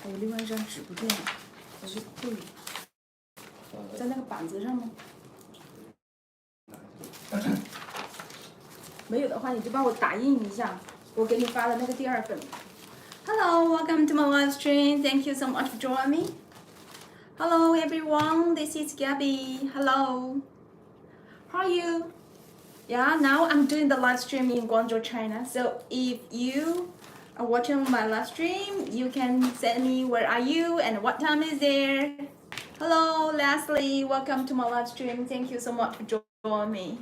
还有另外一张纸不见了，我去对，在那个板子上吗？没有的话，你就帮我打印一下，我给你发的那个第2份。Hello, welcome to my live stream. Thank you so much for joining me. Hello everyone, this is Gabby. Hello. How are you? Yeah, now I'm doing the live stream in Guangzhou, China. So if you are watching my live stream, you can send me where are you and what time is there. Hello, Leslie. Welcome to my live stream. Thank you so much for joining me.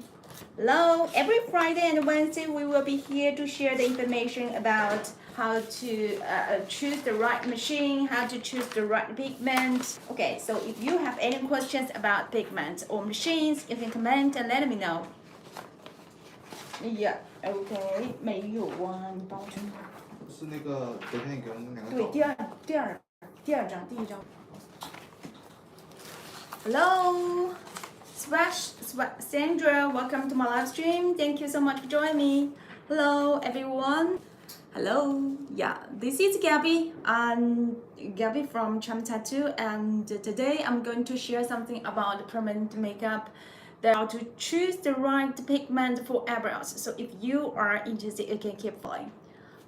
Hello. Every Friday and Wednesday, we will be here to share the information about how to choose the right machine, how to choose the right pigment. Okay, so if you have any questions about pigments or machines, you can comment and let me know. Yeah, OK， 没有啊，你帮我圈。是那个昨天你给我们2个。对，第二张，第一张。Hello, Sandra, welcome to my live stream. Thank you so much for joining me. Hello, everyone. Hello, yeah, this is Gabby. I'm Gabby from CharmingTattoo, and today I'm going to share something about permanent makeup. How to choose the right pigment for eyebrows. So if you are interested, you can keep following.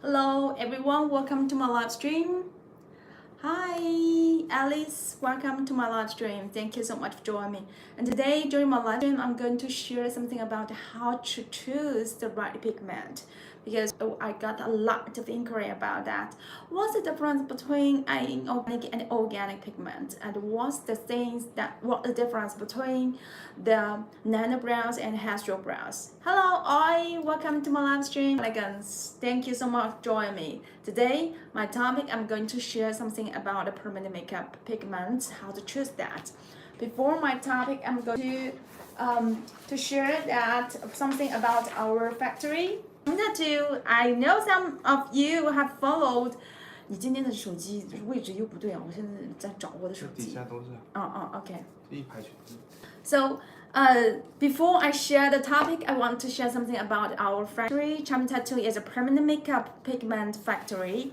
Hello, everyone. Welcome to my live stream. Hi, Alice. Welcome to my live stream. Thank you so much for joining me. And today, during my live stream, I'm going to share something about how to choose the right pigment, because I got a lot of inquiry about that. What's the difference between inorganic and organic pigment? And what the difference between the nano brows and hair brows? Hello, welcome to my live stream. Elegance. Thank you so much for joining me. Today, my topic, I'm going to share something about the permanent makeup pigments, how to choose that. Before my topic, I'm going to share that something about our factory. Tattoo. I know some of you have followed. 你今天的手机位置又不对啊！我现在在找我的手机。底下都是。OK。一排全是。So, before I share the topic, I want to share something about our factory. CharmingTattoo is a permanent makeup pigment factory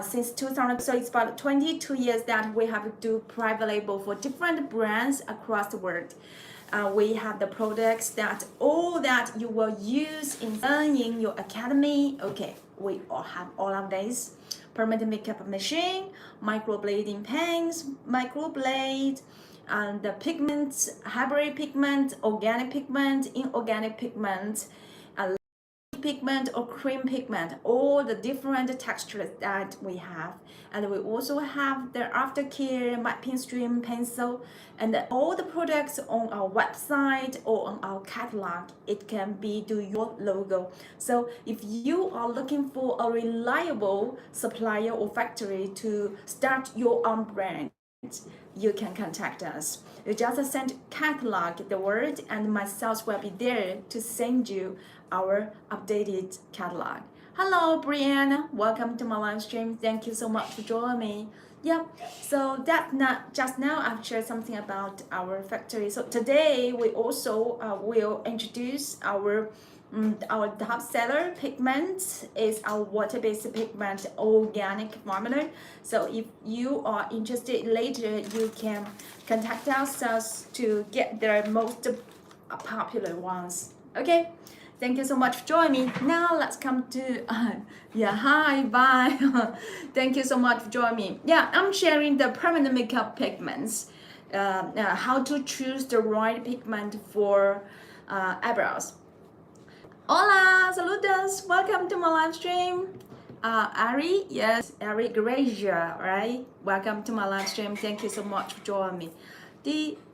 since 2000. So it's about 22 years that we have to do private label for different brands across the world. We have the products that all that you will use in your academy. Okay, we all have all of these. Permanent makeup machine, microblading pens, microblade, and the pigments, hybrid pigment, organic pigment, inorganic pigment, pigment or cream pigment, all the different textures that we have. And we also have the aftercare, matte pen stream pencil, and all the products on our website or on our catalog. It can be to your logo. So if you are looking for a reliable supplier or factory to start your own brand, you can contact us. You just send catalog the word, and my sales will be there to send you our updated catalog. Hello, Brianna. Welcome to my live stream. Thank you so much for joining me. Yeah, so that not just now I've shared something about our factory. So today we also will introduce our top seller pigment is our water-based pigment organic formula. So if you are interested later, you can contact us to get the most popular ones. Okay, thank you so much for joining me. Now let's come to hi, bye. Thank you so much for joining me. Yeah, I'm sharing the permanent makeup pigments, how to choose the right pigment for eyebrows. Hola, saludos, welcome to my live stream. Ari, yes, Ari Gracia, right? Welcome to my live stream. Thank you so much for joining me.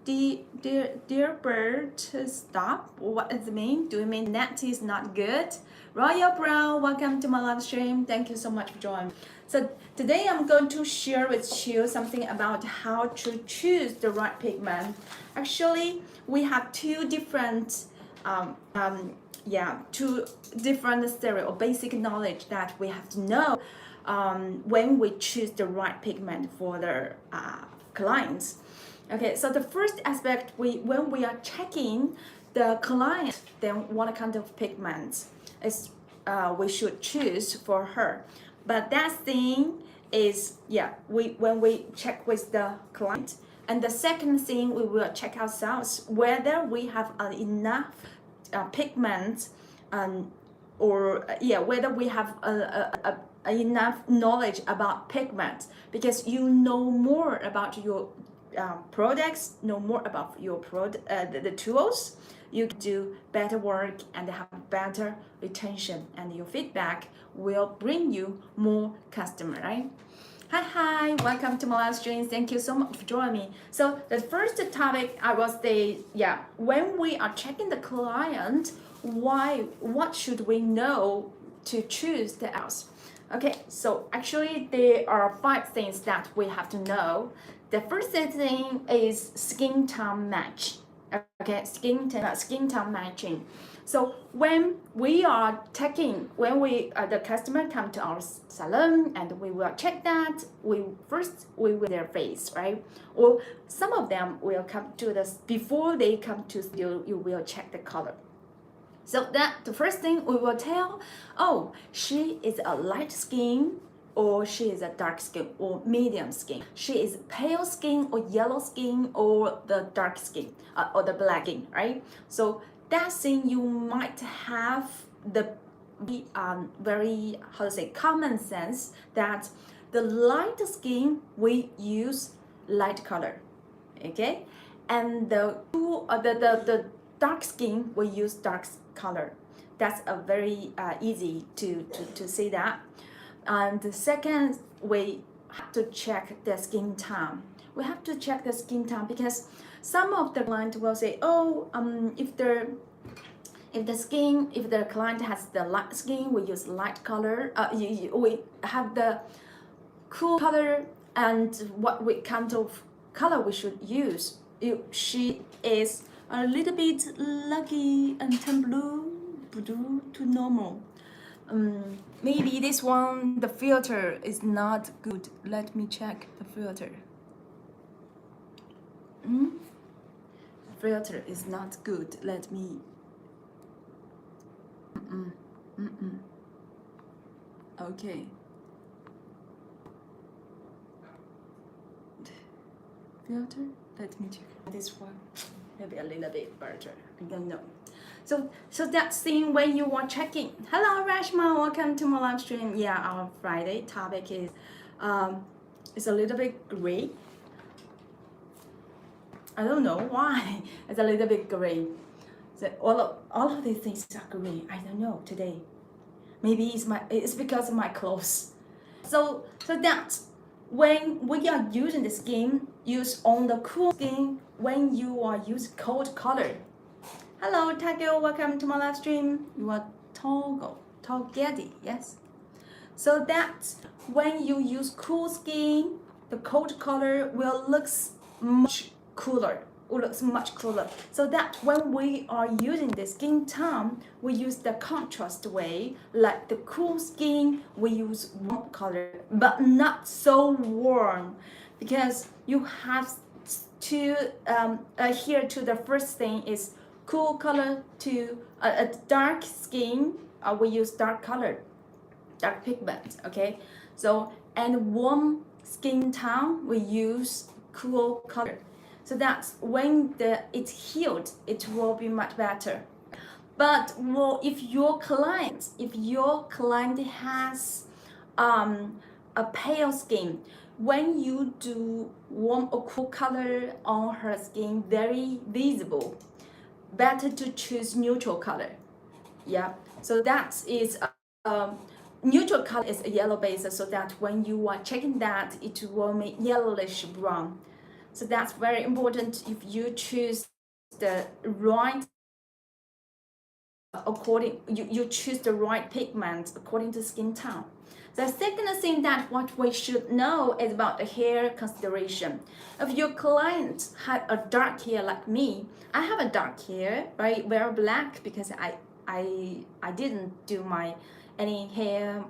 Dear bird, stop. What does it mean? Do you mean net is not good? Royal Brown, welcome to my live stream. Thank you so much for joining. So today I'm going to share with you something about how to choose the right pigment. Actually, we have two different theory or basic knowledge that we have to know when we choose the right pigment for the clients. Okay, so the first aspect, when we are checking the client, then what kind of pigment is we should choose for her. But that thing is when we check with the client. And the second thing, we will check ourselves whether we have enough pigment, whether we have enough knowledge about pigment, because you know more about your products, know more about your the tools. You do better work and have better retention, and your feedback will bring you more customer, right? Hi, welcome to my live stream. Thank you so much for joining me. So the first topic I was when we are checking the client, what should we know to choose the house? Okay, so actually there are 5 things that we have to know. The first thing is skin tone match. Okay, skin tone matching. So when we are checking, the customer come to our salon and we will check that, we will their face, right? Or some of them will come to us before they come to studio, you will check the color. So that the first thing we will tell, oh, she is a light skin, or she is a dark skin or medium skin. She is pale skin or yellow skin or the dark skin or the black skin, right? So that thing you might have the very common sense that the light skin we use light color, okay, and the dark skin we use dark color. That's a very easy to see that. And the second, we have to check the skin tone. We have to check the skin tone because some of the client will say, oh, if the client has the light skin, we use light color. We have the cool color, and what kind of color we should use. She is a little bit lucky and turn blue to normal. Maybe this one, the filter is not good. Let me check the filter. Filter is not good. Let me. Okay. Filter. Let me check this one. Maybe a little bit better. I don't know. So that thing when you are checking. Hello Rashma, welcome to my live stream. Yeah, our Friday topic is it's a little bit gray. I don't know why. It's a little bit gray. So all of these things are gray. I don't know today. Maybe it's because of my clothes. So that's when we are using the skin, use on the cool skin when you are using cold color. Hello, Tagyo, welcome to my live stream. You are Togedi, yes. So that when you use cool skin, the cold color will look much cooler. So that when we are using the skin tone, we use the contrast way. Like the cool skin, we use warm color, but not so warm, because you have to adhere to the first thing is cool color to a dark skin. We use dark color, dark pigment. Okay, so and warm skin tone we use cool color. So that's when it's healed, it will be much better. But if your client has a pale skin, when you do warm or cool color on her skin, very visible, better to choose neutral color. Yeah, so that is neutral color is a yellow base, so that when you are checking that, it will make yellowish brown. So that's very important. If you choose the right you choose the right pigment according to skin tone. The second thing that what we should know is about the hair consideration. If your client had a dark hair like me, I have a dark hair, right? Very black, because I didn't do any hair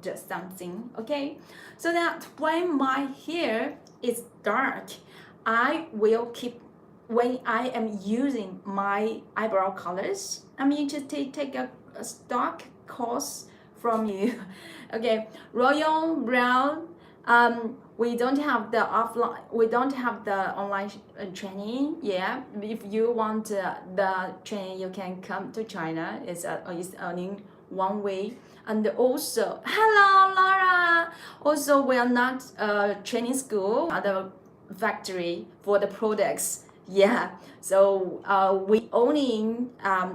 just something. Okay, so that when my hair is dark, I will keep, when I am using my eyebrow colors, I'm going to take a stock course from you. Okay, royal brown. We don't have the offline. We don't have the online training. Yeah, if you want the training, you can come to China. It's only one way. And also, hello Laura. Also, we are not a training school, other factory for the products. Yeah, so we only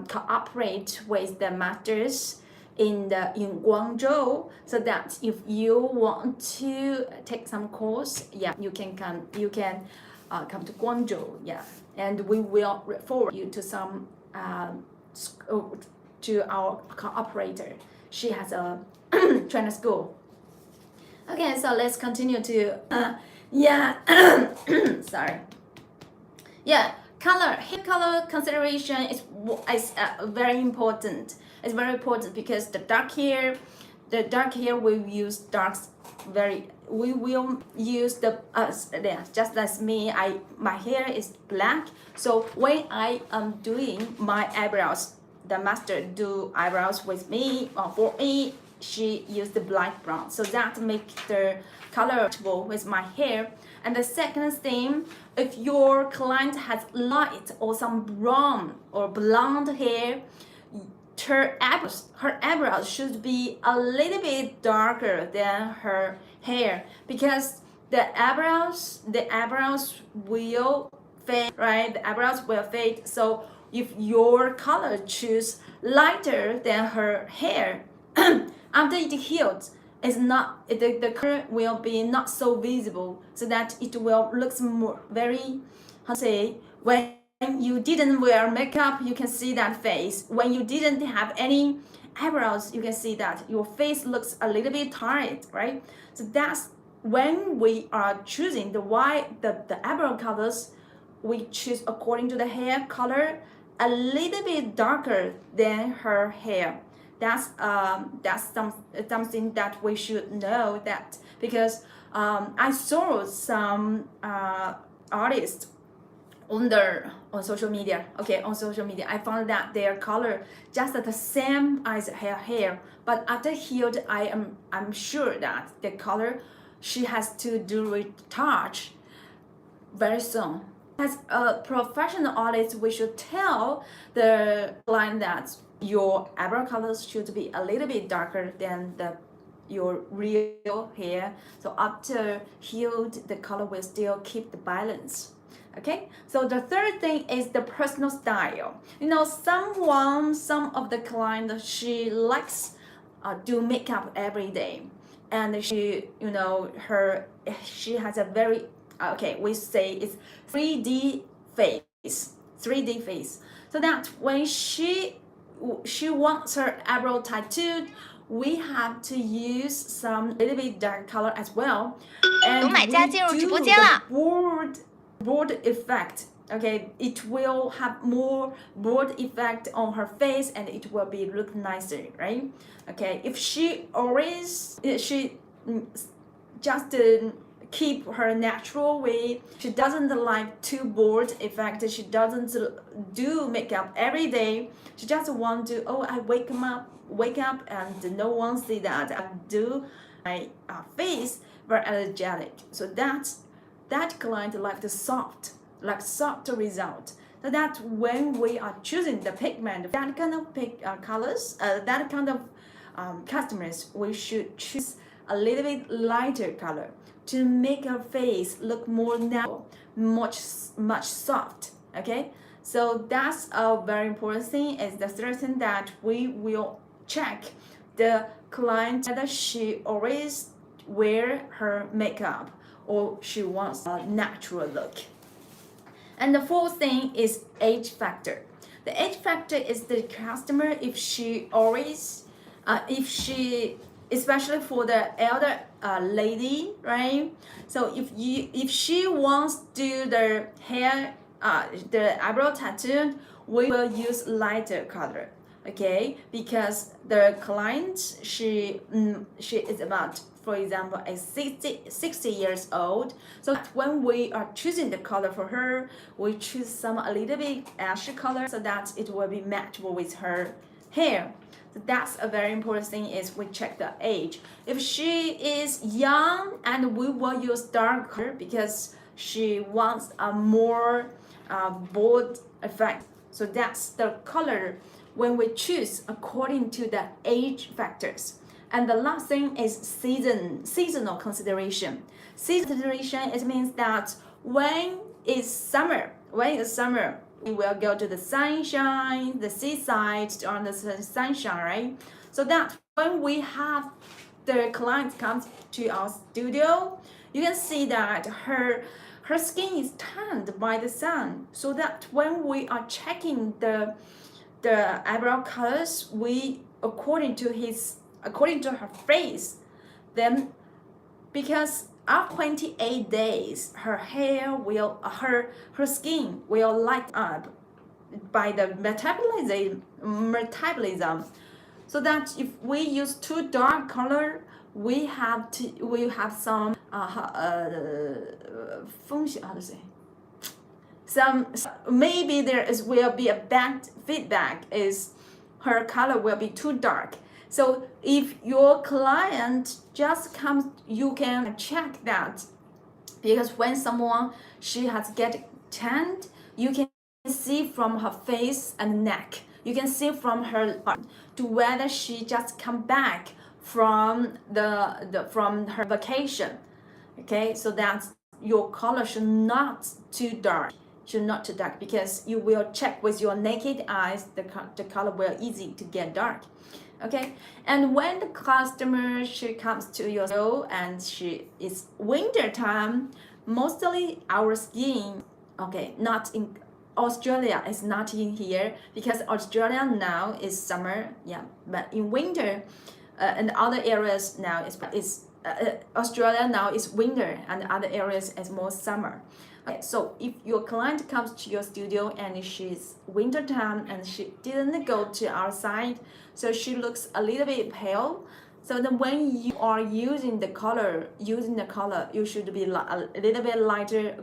cooperate with the masters in Guangzhou, so that if you want to take some course, yeah, you can come come to Guangzhou, yeah, and we will refer you to some to our cooperator. She has a trainer school. Okay, so let's continue to yeah. Sorry. Yeah, hair color consideration is very important. It's very important because the dark hair we use we will use the just as me. My hair is black, so when I am doing my eyebrows, the master do eyebrows with me for me. She used the black brown, so that makes the color with my hair. And the second thing, if your client has light or some brown or blonde hair, her eyebrows should be a little bit darker than her hair, because the eyebrows will fade, right? The eyebrows will fade. So if your color choose lighter than her hair, after it healed, it's not the color will be not so visible, so that it will look more very, how to say, when you didn't wear makeup, you can see that face. When you didn't have any eyebrows, you can see that your face looks a little bit tired, right? So that's when we are choosing the eyebrow colors, we choose according to the hair color a little bit darker than her hair. That's something that we should know, that because I saw some artists on social media. Okay, on social media, I found that their color just the same as her hair, but after healed, I'm sure that the color she has to do retouch very soon. As a professional artist, we should tell the client that your eyebrow colors should be a little bit darker than your real hair. So after healed, the color will still keep the balance. Okay, so the third thing is the personal style. You know, some of the clients, she likes do makeup every day, and she, you know, she has a very okay, we say it's 3D face, 3D face. So that when she wants her eyebrow tattooed, we have to use some little bit dark color as well. And we do the board effect. Okay, it will have more board effect on her face, and it will be look nicer, right? Okay, if she just keep her natural way, she doesn't like too bored effect, she doesn't do makeup every day, she just want to, oh, I wake up and no one see that I do my face very energetic. So that client like the soft result. So that when we are choosing the pigment, that kind of colors, that kind of customers, we should choose a little bit lighter color to make our face look more natural, much soft. Okay, so that's a very important thing. Is the third thing that we will check the client whether she always wear her makeup or she wants a natural look. And the fourth thing is age factor. The age factor is the customer, if she always especially for the elder lady, right? So if she wants to do the hair, the eyebrow tattoo, we will use lighter color, okay? Because the client, she is about, for example, a 60 years old. So when we are choosing the color for her, we choose some a little bit ash color so that it will be matchable with her hair. So that's a very important thing is we check the age. If she is young, and we will use dark color because she wants a more bold effect. So that's the color when we choose according to the age factors. And the last thing is seasonal consideration. Seasonal consideration, it means that when it's summer, we will go to the sunshine, the seaside, on the sunshine, right? So that when we have the client comes to our studio, you can see that her skin is tanned by the sun. So that when we are checking the eyebrow colors, we according to her face, then because after 28 days, her skin will light up by the metabolism. So that if we use too dark color, we have some maybe will be a bad feedback is her color will be too dark. So if your client just comes, you can check that, because when she has get tanned, you can see from her face and neck, you can see from her to whether she just come back from from her vacation. Okay, so that's your color should not too dark, because you will check with your naked eyes, the color will easy to get dark. Okay, and when the customer she comes to your store and it's winter time, mostly our skin, okay, not in Australia, is not in here because Australia now is summer, yeah, but in winter and other areas now is Australia now is winter and other areas is more summer. Okay, so if your client comes to your studio and she's winter time and she didn't go to our site, so she looks a little bit pale. So then when you are using the color, you should be a little bit lighter.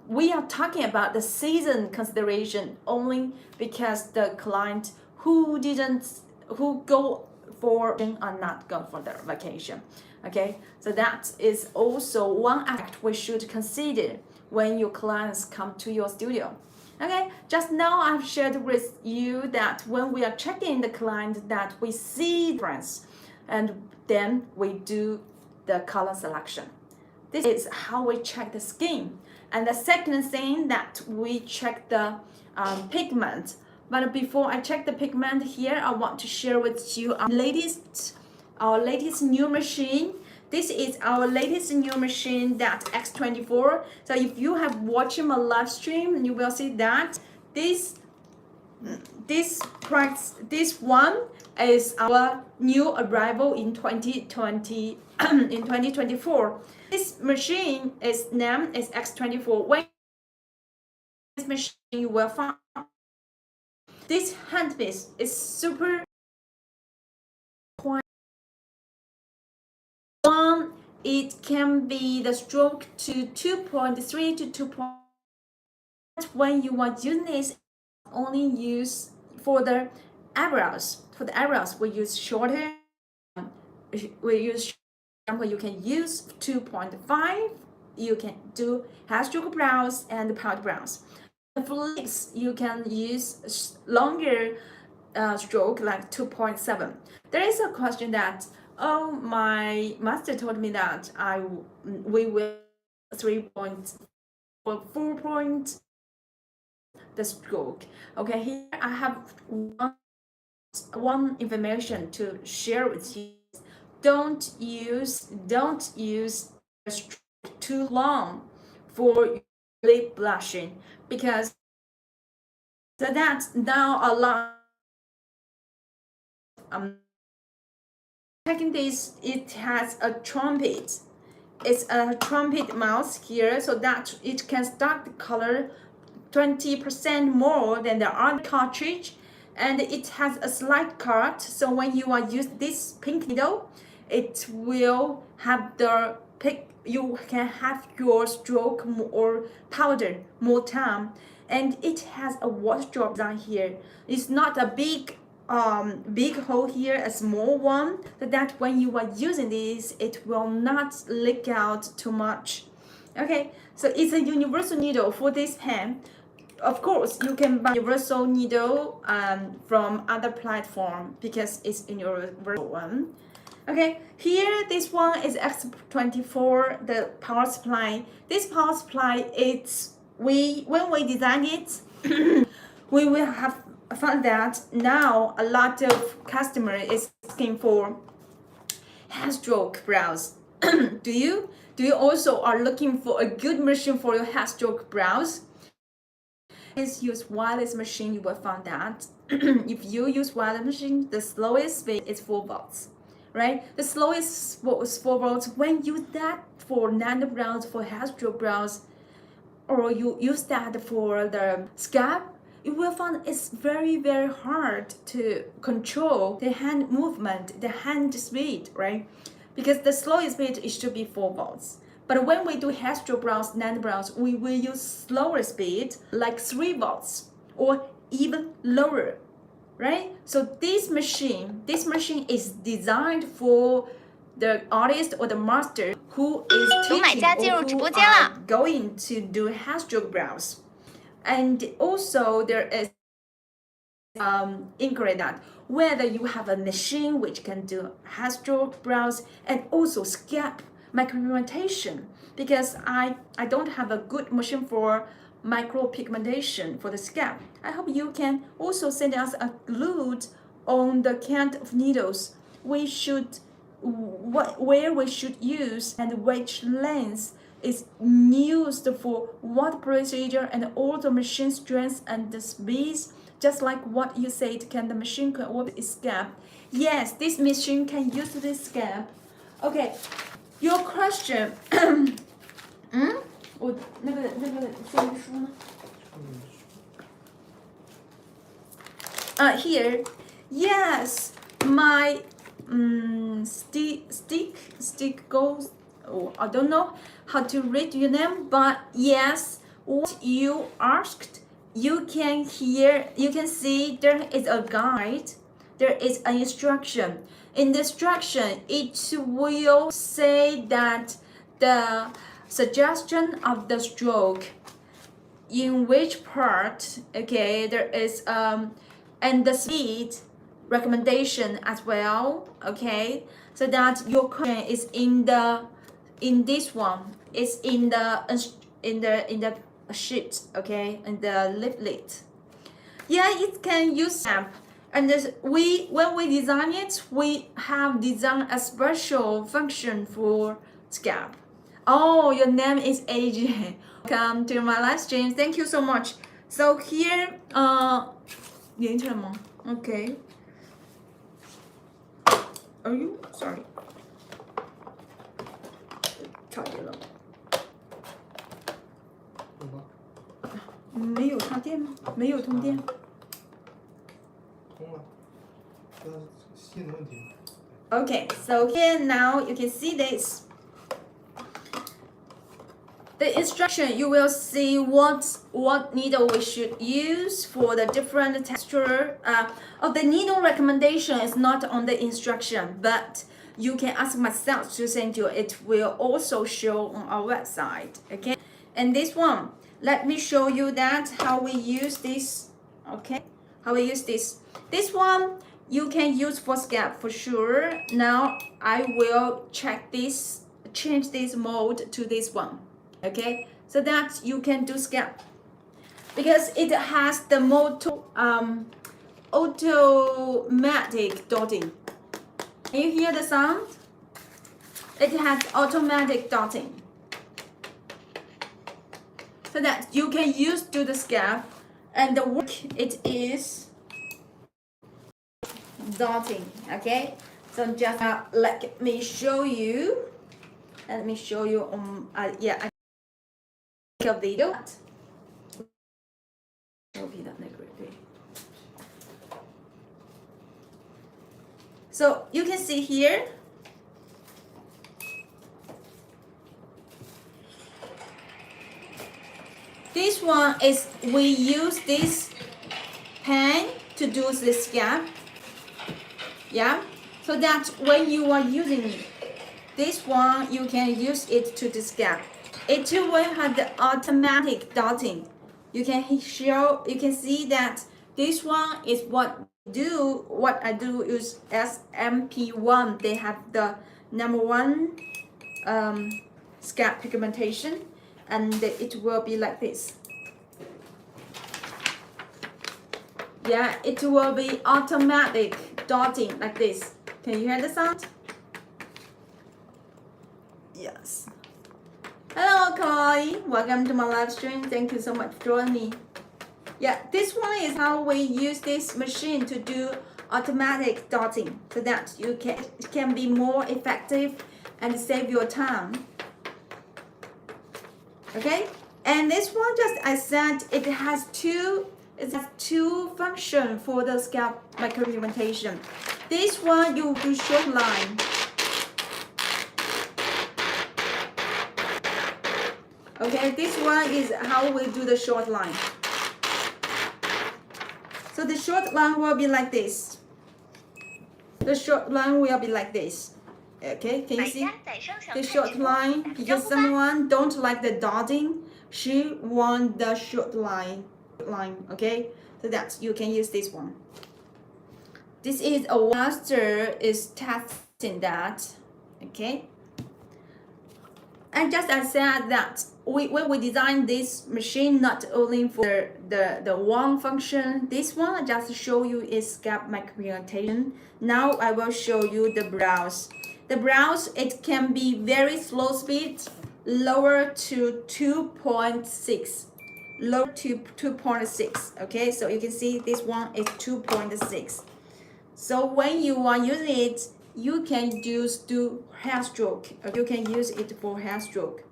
We are talking about the season consideration only because the client who go for or not go for their vacation. Okay, so that is also one aspect we should consider when your clients come to your studio. Okay, just now I've shared with you that when we are checking the client, that we see difference, and then we do the color selection. This is how we check the skin. And the second thing that we check the pigment. But before I check the pigment here, I want to share with you our latest new machine. This is our latest new machine, that X24. So if you have watched my live stream, you will see that this one is our new arrival in 2020 in 2024. This machine is named as X24. When this machine, you will find this handpiece is super quiet. It can be the stroke to 2.3 to 2. When you want using this, only use for the eyebrows. For the eyebrows, we use shorter. Example, you can use 2.5. You can do half stroke brows and powder brows. For lips, you can use longer stroke, like 2.7. There is a question that, oh, my master told me that we will 3.4 point the stroke. Okay, here I have one information to share with you. Don't use the stroke too long for lip blushing, because that's now a lot. Checking this, it has a trumpet. It's a trumpet mouse here, so that it can start the color 20% more than the other cartridge, and it has a slight cut. So when you are use this pink needle, it will have the pick. You can have your stroke or powder more time, and it has a water drop down here. It's not a big hole here, a small one, so that when you are using this, it will not leak out too much. Okay, so it's a universal needle for this pen. Of course, you can buy universal needle from other platform because it's a universal one. Okay, here this one is X24, the power supply. This power supply, when we design it, we will have found that now a lot of customer is asking for hand stroke brows. Do you also are looking for a good machine for your hand stroke brows? Please use wireless machine. You will find that if you use wireless machine, the slowest speed is 4 volts, right? The slowest is 4 volts. When you use that for nano brows, for hand stroke brows, or you use that for the scalp, you will find it's very hard to control the hand movement, the hand speed, right? Because the slowest speed it should be 4 volts. But when we do hand stroke brows, nano brows, we will use slower speed, like 3 volts or even lower, right? So this machine is designed for the artist or the master who is teaching or who are going to do hand stroke brows. And also there is inquiry that whether you have a machine which can do hand stroke brows and also scalp micropigmentation, because I don't have a good machine for micropigmentation for the scalp. I hope you can also send us a clue on the kind of needles we should where we should use and which length is used for what procedure and all the machine strength and the speeds, just like what you said. Can the machine can work with scalp? Yes, this machine can use this scalp. Okay, your question. 我那个说明书呢？Here, yes, my stick goes. Oh, I don't know how to read your name, but yes, what you asked, you can see there is a guide, there is an instruction. In the instruction, it will say that the suggestion of the stroke, in which part, okay, there is and the speed recommendation as well, okay, so that your question is in this one, is in the sheet, okay, in the leaflet. Yeah, it can use stamp. And when we design it, we have designed a special function for scalp. Oh, your name is AJ. Welcome to my live stream. Thank you so much. So here, okay. Are you sorry? 差点了。没有插电吗？没有通电。通了，这是线的问题。Okay, so here now you can see this. The instruction, you will see what needle we should use for the different texture. The needle recommendation is not on the instruction, but you can ask myself to send you. It will also show on our website. Okay, and this one, let me show you that how we use this. Okay, how we use this. This one you can use for scalp for sure. Now I will change this mode to this one. Okay, so that you can do scalp because it has the automatic dotting. Can you hear the sound? It has automatic dotting, so that you can use to the scalp, and the work it is dotting. Okay, so just let me show you. Let me show you. Yeah. A video. So you can see here. This one is we use this pen to do the scalp. Yeah, so that when you are using this one, you can use it to the scalp. It will have the automatic dotting. You can see that this one is what I do is SMP1. They have the #1 scalp pigmentation, and it will be like this. Yeah, it will be automatic dotting like this. Can you hear the sound? Yes. Hello, Chloe. Welcome to my live stream. Thank you so much for joining me. Yeah, this one is how we use this machine to do automatic dotting, so that it can be more effective and save your time. Okay, and this one, just I said, it has two functions for the scalp micropigmentation. This one you do short line. Okay, this one is how we do the short line. So the short line will be like this. The short line will be like this. Okay, can you see the short line? Because someone don't like the dotting, she want the short line. Okay, so that you can use this one. This is a master is testing that. Okay, and just as I said that when we design this machine, not only for the one function, this one I just show you is scalp micropigmentation. Now I will show you the brows. The brows, it can be very slow speed, lower to 2.6. Lower to 2.6. Okay, so you can see this one is 2.6. So when you are using it, you can do hair stroke. You can use it for hair stroke.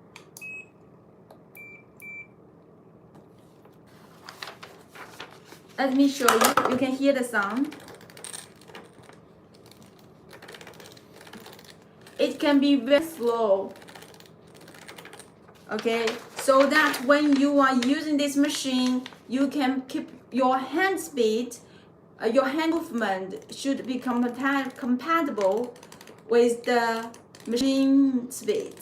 Let me show you. You can hear the sound. It can be very slow. Okay, so that when you are using this machine, you can keep your hand speed, your hand movement should be compatible with the machine speed.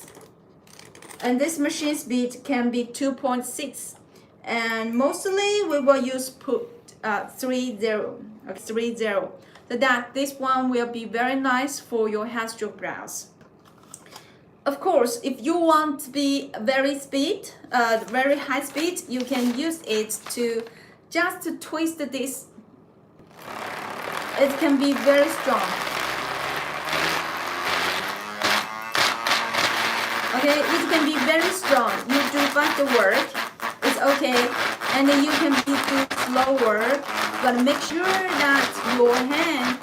And this machine speed can be 2.6, and mostly we will use 3.0, so that this one will be very nice for your hair stroke brows. Of course, if you want to be very high speed, you can use it to just to twist this. It can be very strong. Okay, it can be very strong. You do faster work, it's okay, and then you can do slower, but make sure that your hand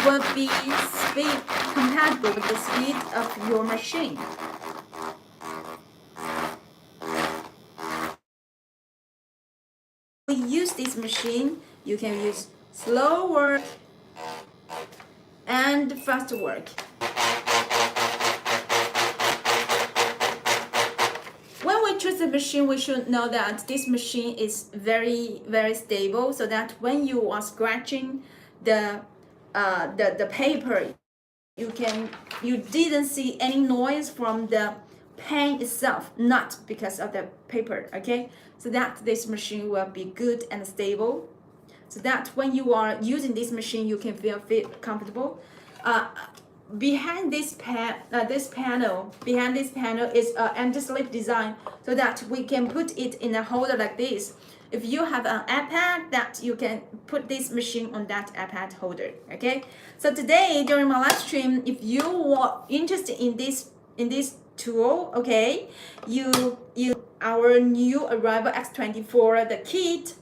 will be compatible with the speed of your machine. We use this machine, you can use slow work and fast work. When we choose the machine, we should know that this machine is very stable, so that when you are scratching the paper, you didn't see any noise from the pen itself, not because of the paper. Okay, so that this machine will be good and stable, so that when you are using this machine, you can feel comfortable. Behind this panel is anti-slip design, so that we can put it in a holder like this. If you have an iPad, that you can put this machine on that iPad holder. Okay, so today during my live stream, if you are interested in this tool, okay, our new arrival X24, the kit,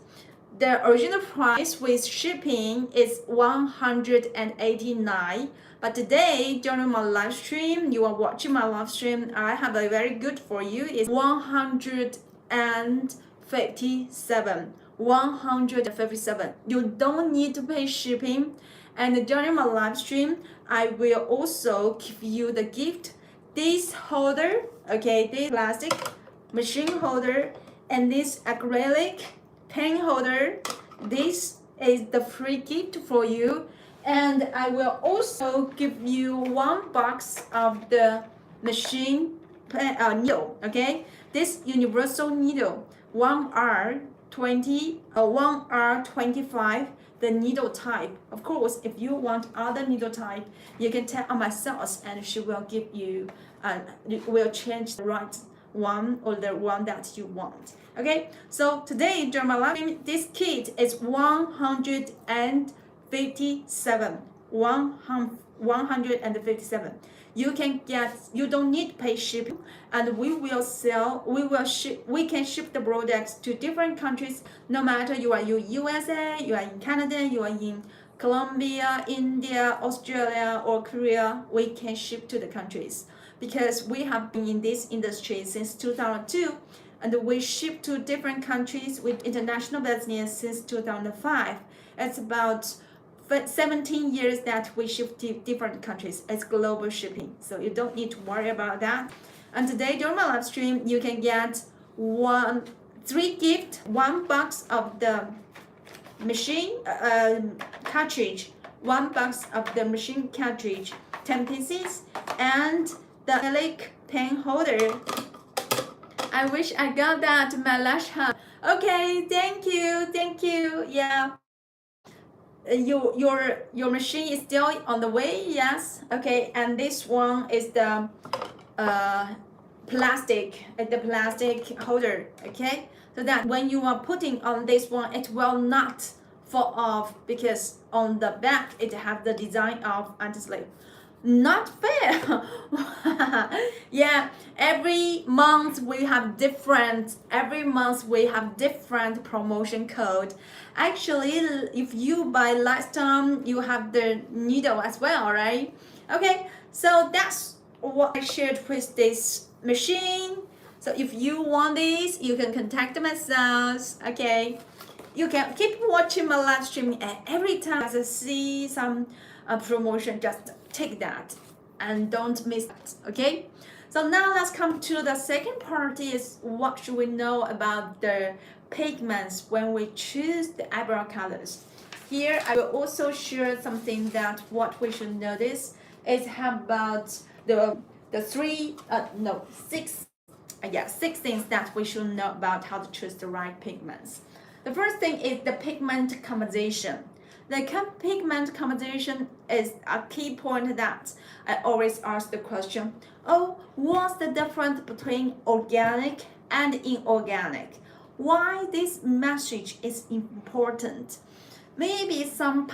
the original price with shipping is $189. But today, during my live stream, you are watching my live stream, I have a very good for you. It's $157. You don't need to pay shipping. And during my live stream, I will also give you the gift, this holder, okay, this plastic machine holder, and this acrylic pen holder. This is the free gift for you, and I will also give you 1 box of the machine needle. Okay, this universal needle 1R20 or 1R25, the needle type. Of course, if you want other needle type, you can tell on my sales and she will give you will change the right one or the one that you want. Okay, so today during my live stream, this kit is 157. 157. You can get, you don't need to pay shipping, and we can ship the products to different countries, no matter you are in USA, you are in Canada, you are in Colombia, India, Australia, or Korea. We can ship to the countries because we have been in this industry since 2002, and we ship to different countries with international business since 2005. It's about 17 years that we ship to different countries. It's global shipping, so you don't need to worry about that. And today during my live stream, you can get 3 gifts, 1 box of the machine cartridge, 1 box of the machine cartridge, 10 pieces, and the acrylic pen holder. I wish I got that, my lash hub. Okay, thank you. Yeah. Your machine is still on the way, yes. Okay, and this one is the plastic holder. Okay, so that when you are putting on this one, it will not fall off, because on the back it have the design of anti-slip. Not fair. Yeah, every month we have different promotion code. Actually, if you buy last time, you have the needle as well, right? Okay, so that's what I shared with this machine. So if you want this, you can contact myself. Okay, you can keep watching my live stream, and every time I see some promotion, just take that and don't miss it. Okay, so now let's come to the second part, is what should we know about the pigments when we choose the eyebrow colors. Here I will also share something that what we should notice is about the 6 things that we should know about how to choose the right pigments. The first thing is the pigment composition. The pigment composition is a key point that I always ask the question, oh, what's the difference between organic and inorganic? Why this message is important? Maybe some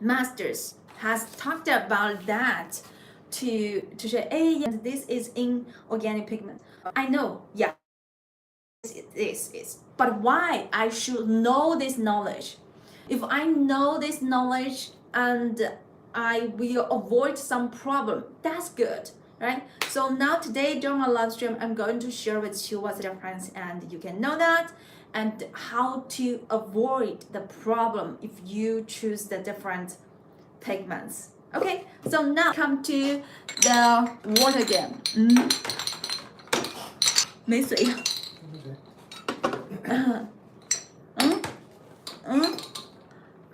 masters has talked about that to say, hey, yes, this is inorganic pigment. I know, yeah, this is. But why I should know this knowledge? If I know this knowledge and I will avoid some problem, that's good, right? So now today during my live stream, I'm going to share with you what's the difference, and you can know that, and how to avoid the problem if you choose the different pigments. Okay, so now come to the water game. 没水。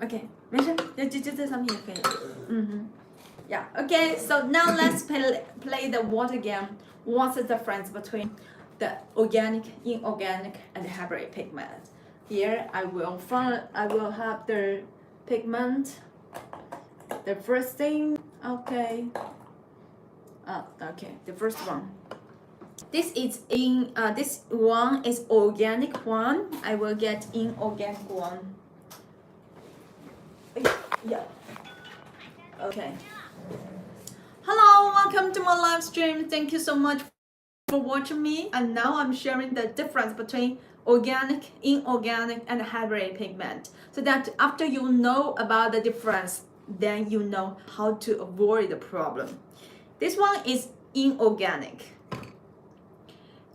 OK， 没事，就这上面也可以。Yeah. Okay. So now let's play the water game. What's the difference between the organic, inorganic, and hybrid pigment? Here I will have the pigment. The first thing. Okay. Okay. The first one. This one is organic one. I will get inorganic one. Yeah. Okay. Hello, welcome to my live stream. Thank you so much for watching me. And now I'm sharing the difference between organic, inorganic, and hybrid pigment. So that after you know about the difference, then you know how to avoid the problem. This one is inorganic.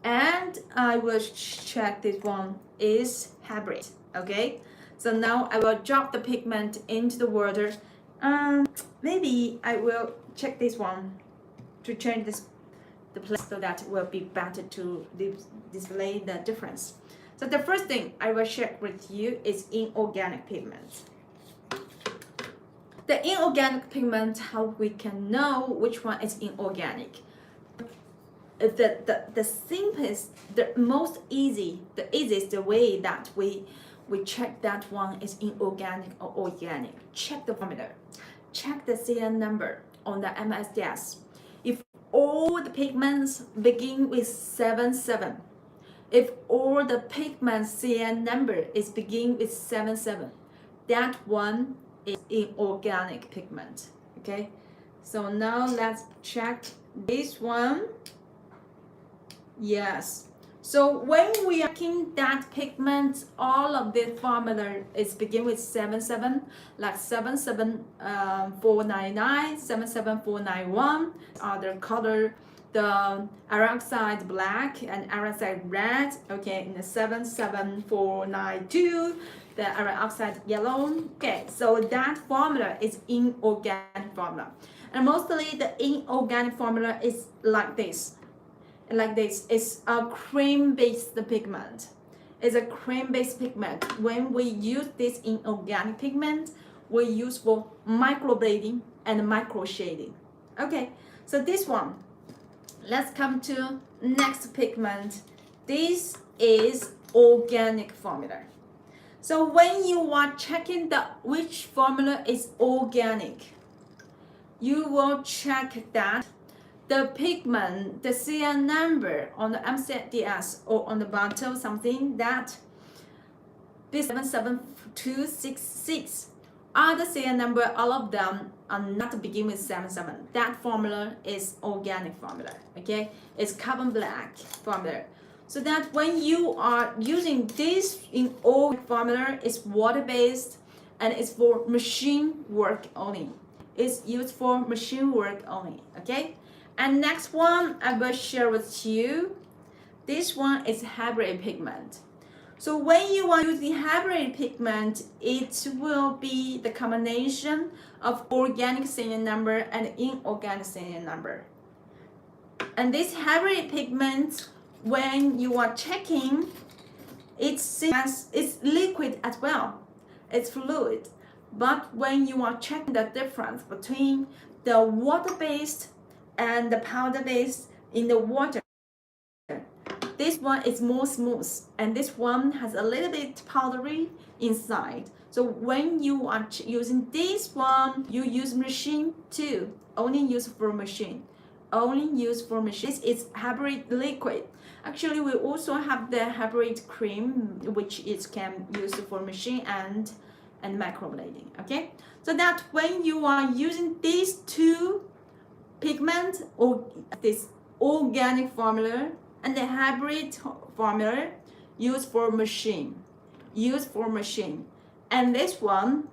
And I will check this one is hybrid. Okay, so now I will drop the pigment into the water. Maybe I will check this one to change the the place so that it will be better to display the difference. So the first thing I will share with you is inorganic pigment. The inorganic pigment, how we can know which one is inorganic. The simplest, the easiest way that we check that one is inorganic or organic. Check the formula, check the CN number on the MSDS. If all the pigments begin with 77, if all the pigment CN number is begin with 77, that one is inorganic pigment. Okay, so now let's check this one. Yes. So when we are checking that pigment, all of the formula is begin with 77, like 77499, 77491, other color, the iron oxide black and iron oxide red, okay, in the 77492, the iron oxide yellow. Okay, so that formula is inorganic formula. And mostly the inorganic formula is like this. It's a cream-based pigment. It's a cream-based pigment. When we use this inorganic pigment, we use for microblading and micro shading. Okay, so this one. Let's come to next pigment. This is organic formula. So when you are checking which formula is organic, you will check that the pigment, the CN number on the MCDS or on the bottle, something that this 77266, other CN number, all of them are not begin with 77. That formula is organic formula, okay? It's carbon black formula. So that when you are using this in organic formula, it's water-based and it's for machine work only. It's used for machine work only, okay? And next one I will share with you. This one is hybrid pigment. So when you are using hybrid pigment, it will be the combination of organic CN number and inorganic CN number. And this hybrid pigment, when you are checking, it's liquid as well. It's fluid. But when you are checking the difference between the water-based and the powder-based in the water, this one is more smooth and this one has a little bit powdery inside. So when you are using this one, you use machine too. Only use for machine. Only use for machine. This is hybrid liquid. Actually, we also have the hybrid cream, which is can use for machine and microblading. Okay, so that when you are using these two pigment or this organic formula and the hybrid formula, used for machine, and this one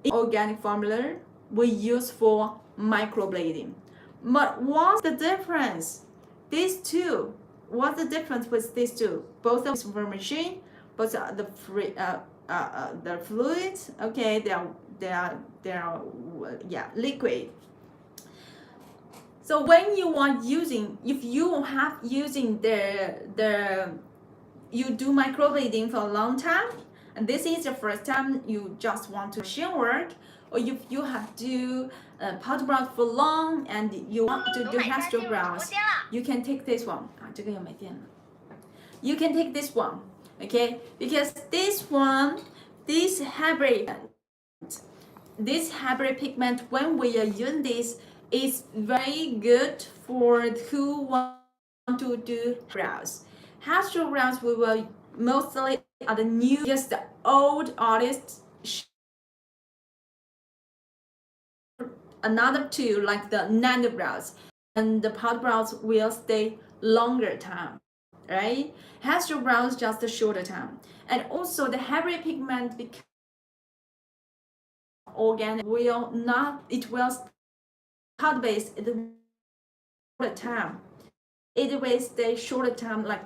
organic formula we use for microblading. But what's the difference? These two, what's the difference with these two? Both of them for machine, both are the fluid. Okay, they are liquid. So when you are using, if you have using you do microblading for a long time, and this is the first time you just want to machine work, or if you have to powder brows for long and you want to do hair brows, you can take this one. You can take this one, okay? Because this one, this hybrid pigment, when we are using this, is very good for who want to do brows. Hair brows we will mostly are the new, just the old artists. Another two like the nano brows, and the powder brows will stay longer time, right? Hair brows just a shorter time, and also the hybrid pigment because organic will not, it will powder based it shorter time. It will stay shorter time like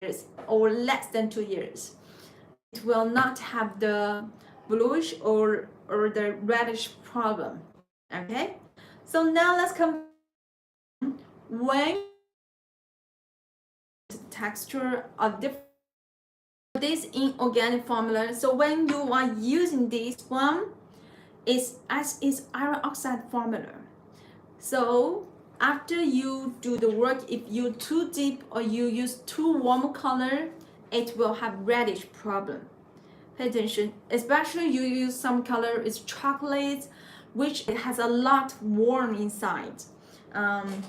years or less than 2 years. It will not have the bluish or the reddish problem. Okay, so now let's come when texture are different. This inorganic formula. So when you are using this one, is iron oxide formula. So after you do the work, if you're too deep or you use too warm color, it will have reddish problem. Pay attention, especially you use some color is chocolate, which it has a lot warm inside.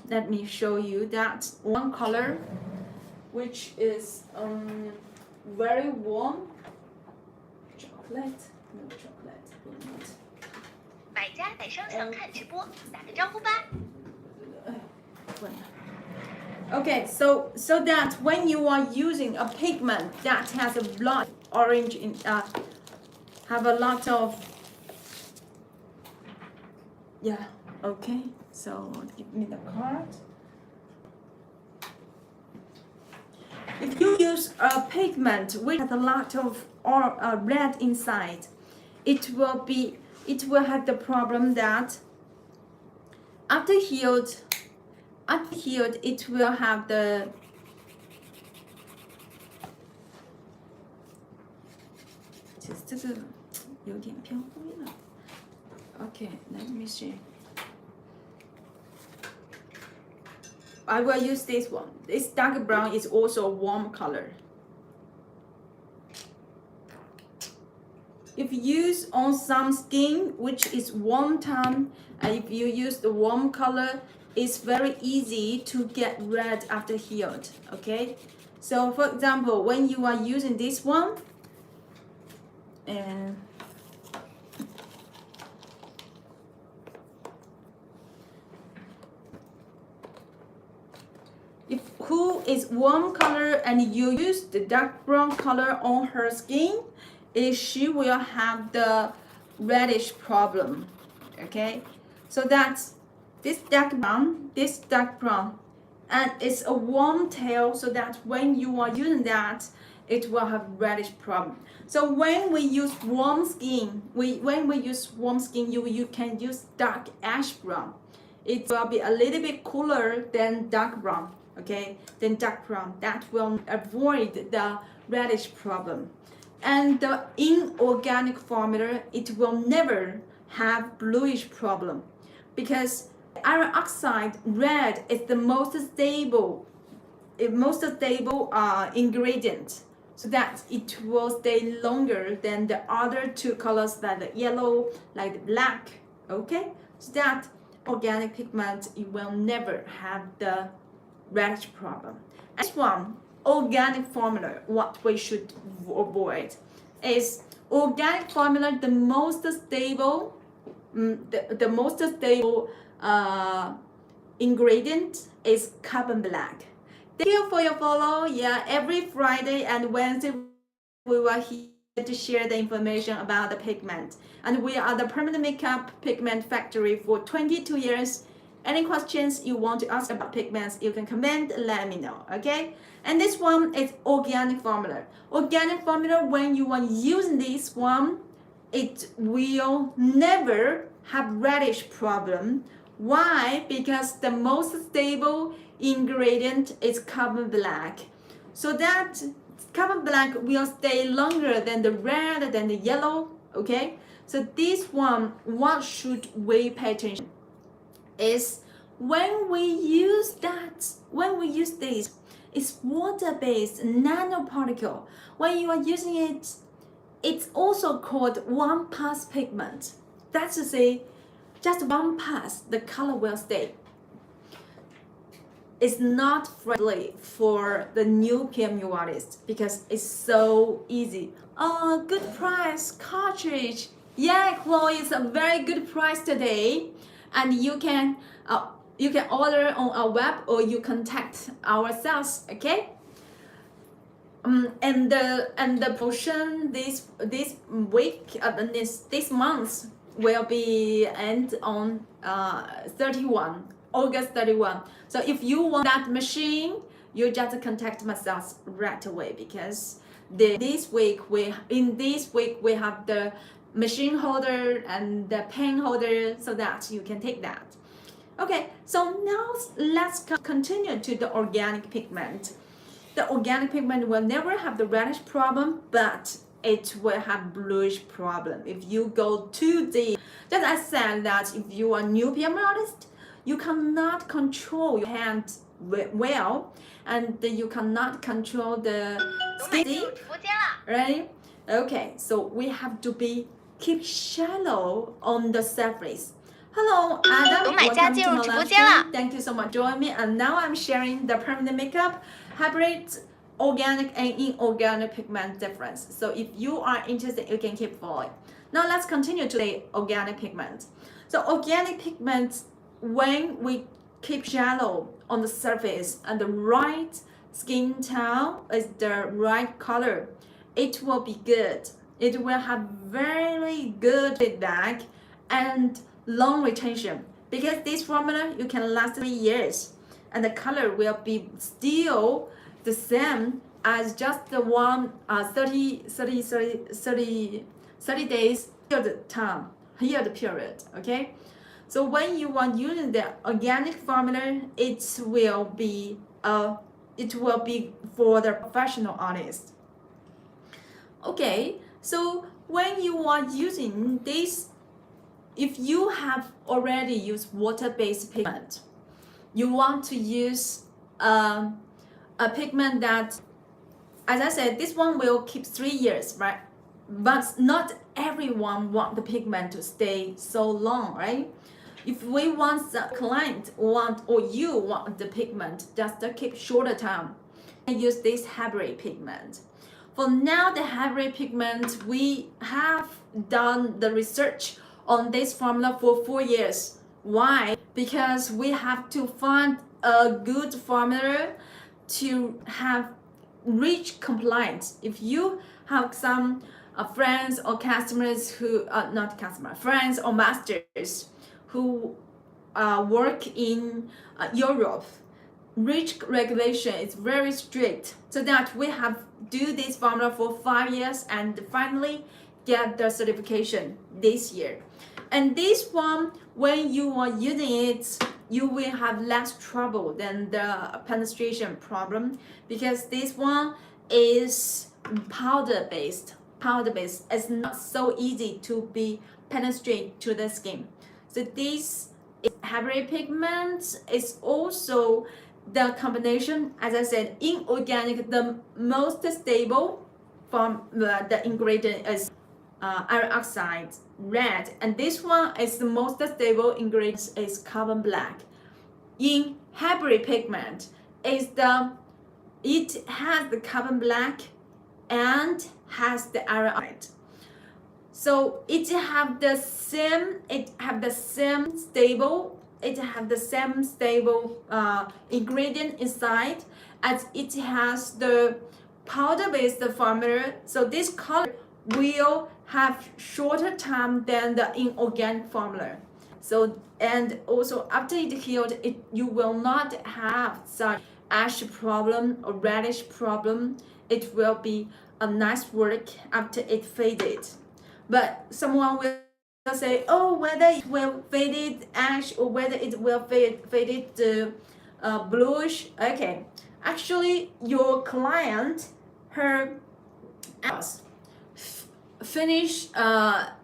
Let me show you that one color, which is very warm. Chocolate, no chocolate. 买家在商场看直播，打个招呼吧。 Okay, so that when you are using a pigment that has a lot orange in, have a lot of, yeah, okay. So give me the card. If you use a pigment which has a lot of red inside, it will have the problem that after healed, it will have the Okay, let me see. I will use this one. This dark brown is also a warm color. If you use on some skin which is warm tone, and if you use the warm color, it's very easy to get red after healed. Okay, so for example, when you are using this one, and if who is warm color and you use the dark brown color on her skin, she will have the reddish problem. Okay, so that's this dark brown, and it's a warm tail, so that when you are using that, it will have reddish problem. So when we use warm skin, you can use dark ash brown. It will be a little bit cooler than dark brown. Okay, then dark brown, that will avoid the reddish problem. And the inorganic formula, it will never have bluish problem, because iron oxide red is the most stable ingredient, so that it will stay longer than the other two colors, like the yellow, like the black. Okay, so that organic pigment, it will never have the reddish problem. And this one, organic formula, what we should avoid is organic formula. The most stable, the most stable ingredient is carbon black. Thank you for your follow. Yeah, every Friday and Wednesday we were here to share the information about the pigment, and we are the permanent makeup pigment factory for 22 years. Any questions you want to ask about pigments, you can comment and let me know. Okay, and this one is organic formula. Organic formula, when you are using this one, it will never have reddish problem. Why? Because the most stable ingredient is carbon black, so that carbon black will stay longer than the red, than the yellow. Okay, so this one, what should we pay attention is when we use this, it's water-based nanoparticle. When you are using it, it's also called one-pass pigment. That's to say, just one pass, the color will stay. It's not friendly for the new PMU artist because it's so easy. Good price, cartridge. Yeah, Chloe, it's a very good price today, and you can order on our web, or you contact our sales. Okay. And the promotion this week, this month will be end on August 31. So if you want that machine, you just contact myself right away, because this week we have the machine holder and the pen holder, so that you can take that. Okay, so now let's continue to the organic pigment. the organic pigment will never have the reddish problem, but it will have bluish problem if you go too deep. Just as I said that if you are a new pigment artist, you cannot control your hand well, and you cannot control the 龙买 skin 进入直播间了。 right? Okay, so we have to keep shallow on the surface. Hello, Adam. 龙买家 Welcome 进 to 入 my 直 live 播间了。 stream. Thank you so much for joining me. And now I'm sharing the permanent makeup hybrid organic and inorganic pigment difference. So if you are interested, you can keep following. Now let's continue to the organic pigment. So organic pigment, when we keep shallow on the surface and the right skin tone is the right color, it will be good. It will have very good feedback and long retention, because this formula you can last 3 years and the color will be still the same as just the one 30 days here the period. Okay, so when you are using the organic formula, it will be for the professional artist. Okay, so when you are using this, if you have already used water-based pigment, you want to use a pigment that, as I said, this one will keep 3 years, right? But not everyone want the pigment to stay so long, right? If we want the client or you want the pigment just to keep shorter time, use this hybrid pigment. For now, the hybrid pigment, we have done the research on this formula for 4 years. Why? Because we have to find a good formula to have reach compliance. If you have some friends or customers who friends or masters who work in Europe, REACH regulation is very strict, so that we have do this formula for 5 years and finally get the certification this year. And this one, when you are using it, you will have less trouble than the penetration problem, because this one is powder based. It's not so easy to be penetrate to the skin. So this hybrid pigment is also the combination, as I said, inorganic, the most stable from the ingredient is iron oxide, red, and this one is the most stable ingredient is carbon black. In hybrid pigment, it has the carbon black and has the iron oxide. So it have the same stable ingredient inside, as it has the powder-based formula. So this color will have shorter time than the inorganic formula. So, and also after it healed, you will not have such ash problem or reddish problem. It will be a nice work after it faded. But someone will say, oh, whether it will faded ash or whether it will faded bluish. Okay, actually your client, her finish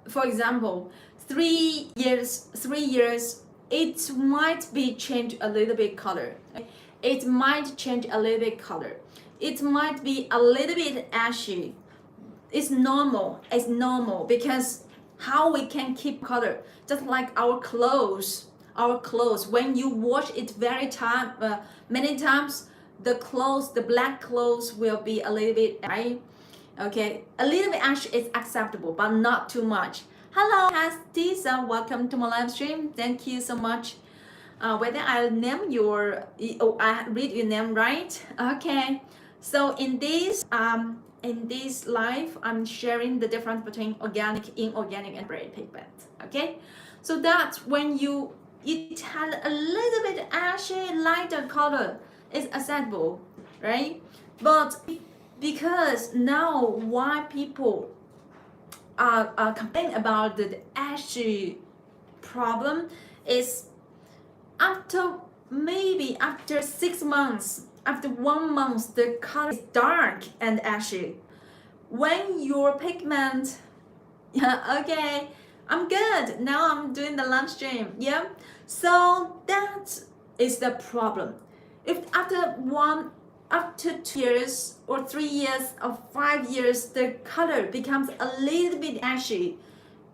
for example 3 years, it might be change a little bit color. It might change a little bit color. It might be a little bit ashy. It's normal, because how we can keep color, just like our clothes, when you wash it many times, the black clothes will be a little bit, right? Okay, a little bit ash is acceptable, but not too much. Hello, Hastisa, welcome to my live stream. Thank you so much. Whether I name I read your name right? Okay, so in this live, I'm sharing the difference between organic, inorganic, and hybrid pigment. Okay, so that when it has a little bit ashy, lighter color, it's acceptable, right? But because now why people are complaining about the ashy problem is after 6 months after 1 month, the color is dark and ashy. When your pigment, yeah, okay, I'm good. Now I'm doing the live stream. Yeah, so that is the problem. If after 2 years or 3 years or 5 years, the color becomes a little bit ashy,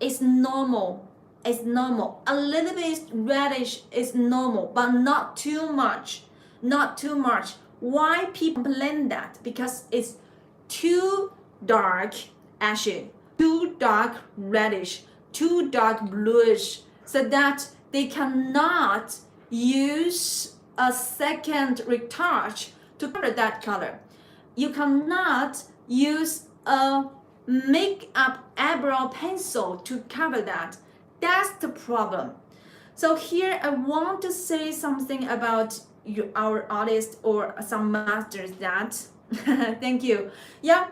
it's normal. It's normal. A little bit reddish is normal, but not too much. Not too much. Why people complain that? Because it's too dark ashy, too dark reddish, too dark bluish, so that they cannot use a second retouch to cover that color. You cannot use a makeup eyebrow pencil to cover that. That's the problem. So here I want to say something about our artists or some masters that thank you. Yeah,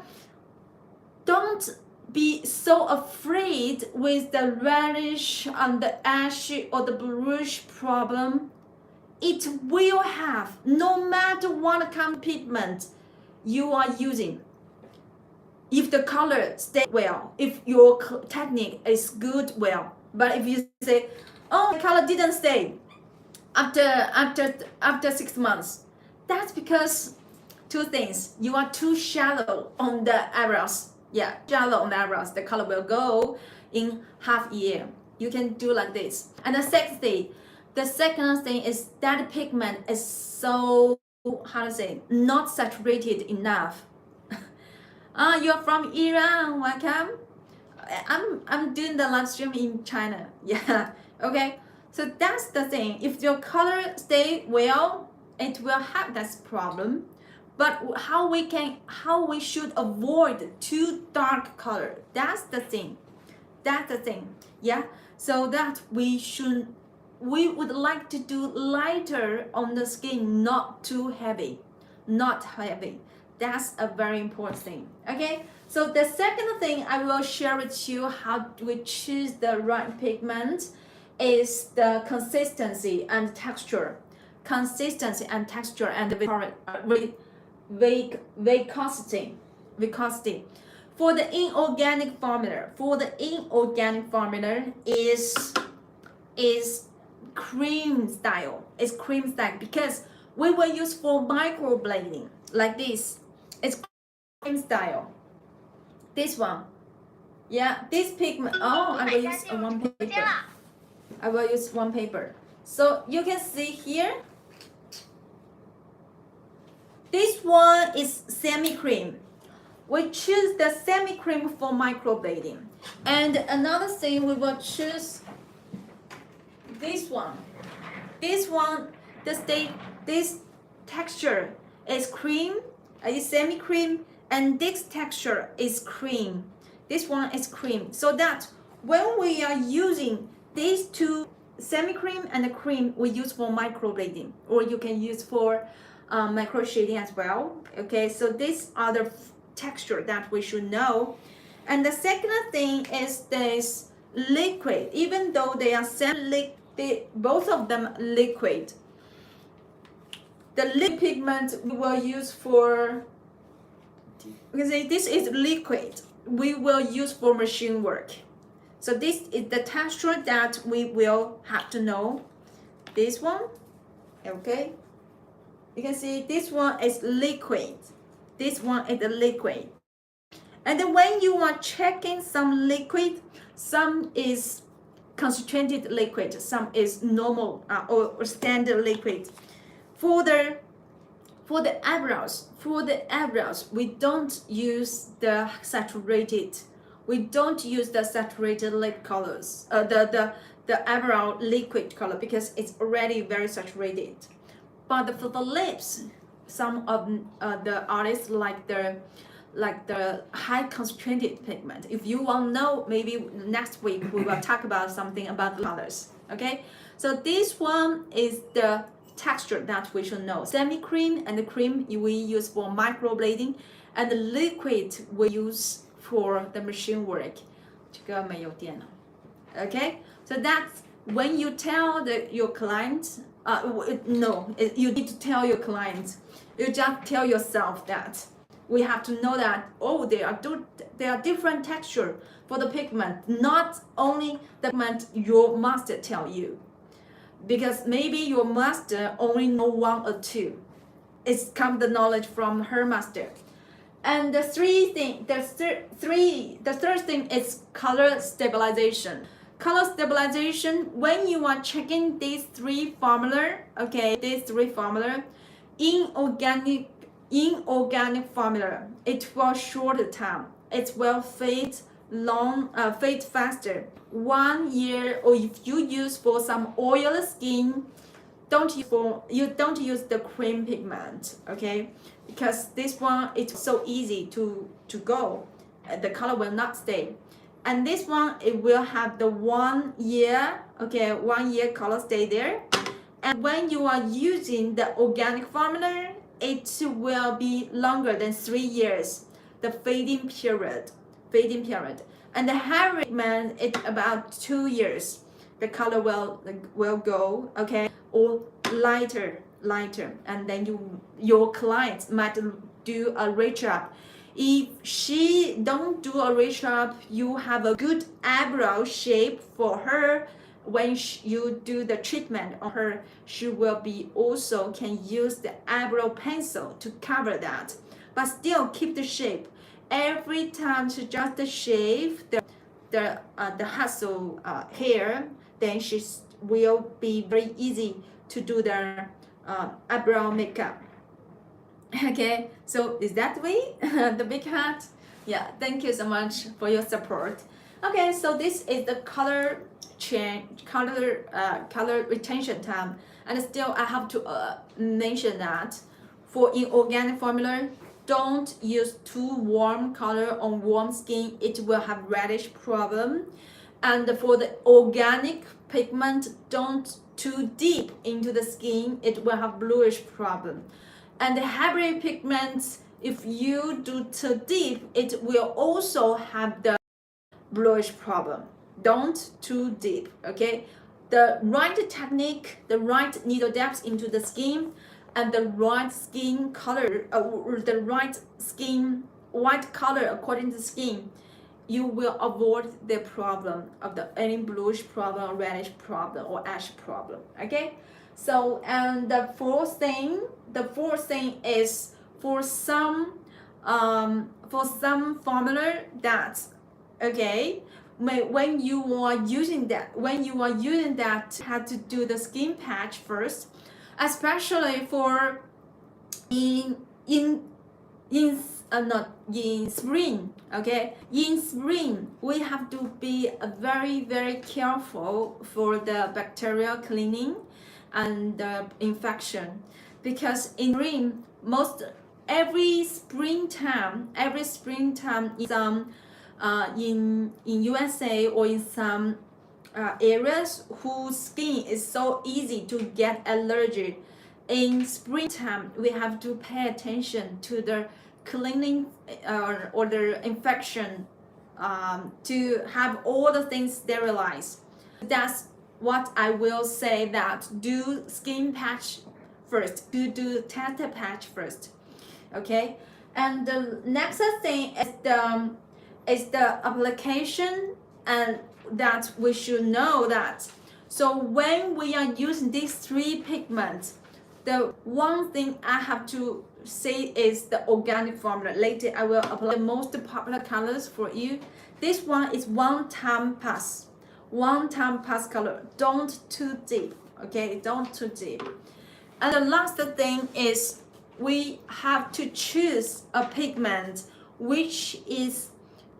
don't be so afraid with the reddish and the ashy or the bluish problem. It will have, no matter what kind of pigment you are using. If the color stays well, if your technique is good, well. But if you say, oh, the color didn't stay after 6 months, that's because 2 things. You are too shallow on the eyebrows. Yeah, shallow on the eyebrows. The color will go in half year. You can do like this. And the second thing is that pigment is so, how to say, not saturated enough. You're from Iran, welcome. I'm doing the live stream in China. Yeah, okay. So that's the thing. If your color stay well, it will have that problem. But how we should avoid too dark color. That's the thing. That's the thing. Yeah. So that we would like to do lighter on the skin, not too heavy. Not heavy. That's a very important thing. Okay. So the second thing I will share with you how we choose the right pigment is the consistency and texture. Consistency and texture and viscosity. For the inorganic formula, is cream style. It's cream style because we will use for microblading like this. It's cream style. This one, yeah, this pigment. Oh, I will use one paper. I will use one paper. So you can see here. This one is semi-cream. We choose the semi-cream for microblading. And another thing, we will choose this one. This one, this texture is cream, is semi-cream, and this texture is cream. This one is cream. So that when we are using these two, semi-cream and the cream, we use for microblading, or you can use for micro shading as well. Okay, so these are the texture that we should know. And the second thing is this liquid. Even though they are both of them liquid, the liquid pigment we will use for, you can say this is liquid, we will use for machine work. So this is the texture that we will have to know. This one, okay, you can see this one is liquid, this one is a liquid. And then when you are checking some liquid, some is concentrated liquid, some is normal or standard liquid. For the eyebrows, we don't use the saturated. We don't use the saturated lip colors, the eyebrow liquid color, because it's already very saturated. But for the lips, some of the artists like the high concentrated pigment. If you want to know, maybe next week we will talk about something about the colors. Okay, so this one is the texture that we should know. Semi-cream and the cream we use for microblading, and the liquid we use for the machine work. 这个没有电了. Okay, so that's when you tell your client You need to tell your clients. You just tell yourself that we have to know that, oh, there are different texture for the pigment, not only the pigment your master tell you, because maybe your master only know one or two. It's come the knowledge from her master. And the third thing is color stabilization. Color stabilization, when you are checking these three formula, in organic formula, it will shorter time. It will fade faster. 1 year, or if you use for some oily skin, you don't use the cream pigment, okay? Because this one, it's so easy to go. The color will not stay. And this one, it will have the 1 year, 1 year color stay there. And when you are using the organic formula, it will be longer than 3 years, the fading period. And the hair pigment, it's about 2 years. The color will go, okay, or lighter, and then your client might do a retouch. If she don't do a retouch, you have a good eyebrow shape for her. When you do the treatment on her, she will be also can use the eyebrow pencil to cover that, but still keep the shape. Every time she just shave the hustle hair, then she will be very easy to do the eyebrow makeup. Okay, so is that way? The big hat? Yeah, thank you so much for your support. Okay, so this is the color change, color retention time. And still I have to mention that for inorganic formula, don't use too warm color on warm skin. It will have reddish problem. And for the organic pigment, don't too deep into the skin. It will have bluish problem. And the hybrid pigments, if you do too deep, it will also have the bluish problem. Don't too deep, okay? The right technique, the right needle depth into the skin, and the right skin color, or the right skin white color according to the skin, you will avoid the problem of any bluish problem, or reddish problem, or ash problem, okay? So, and the fourth thing is for some formula that, okay, when you are using that, have to do the skin patch first, especially for in spring, okay? In spring, we have to be very, very careful for the bacterial cleaning and the infection, because in spring, every springtime in USA or in some areas whose skin is so easy to get allergy. In springtime, we have to pay attention to the cleaning or the infection, to have all the things sterilized. That's what I will say, that do skin patch first, do tattoo patch first, okay? And the next thing is the application, and that we should know that. So when we are using these three pigments, the one thing I have to say is the organic formula. Later I will apply the most popular colors for you. This one is one time pass color. Don't too deep, okay? Don't too deep. And the last thing is we have to choose a pigment which is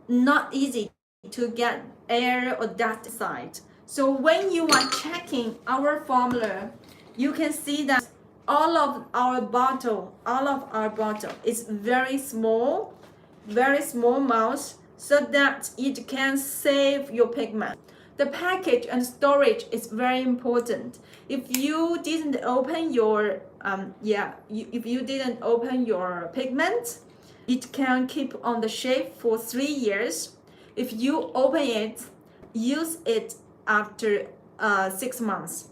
not easy to get air or dust inside. So when you are checking our formula, you can see that all of our bottle is very small mouth, so that it can save your pigment. The package and storage is very important. If you didn't open your pigment, it can keep on the shape for 3 years. If you open it, use it after 6 months.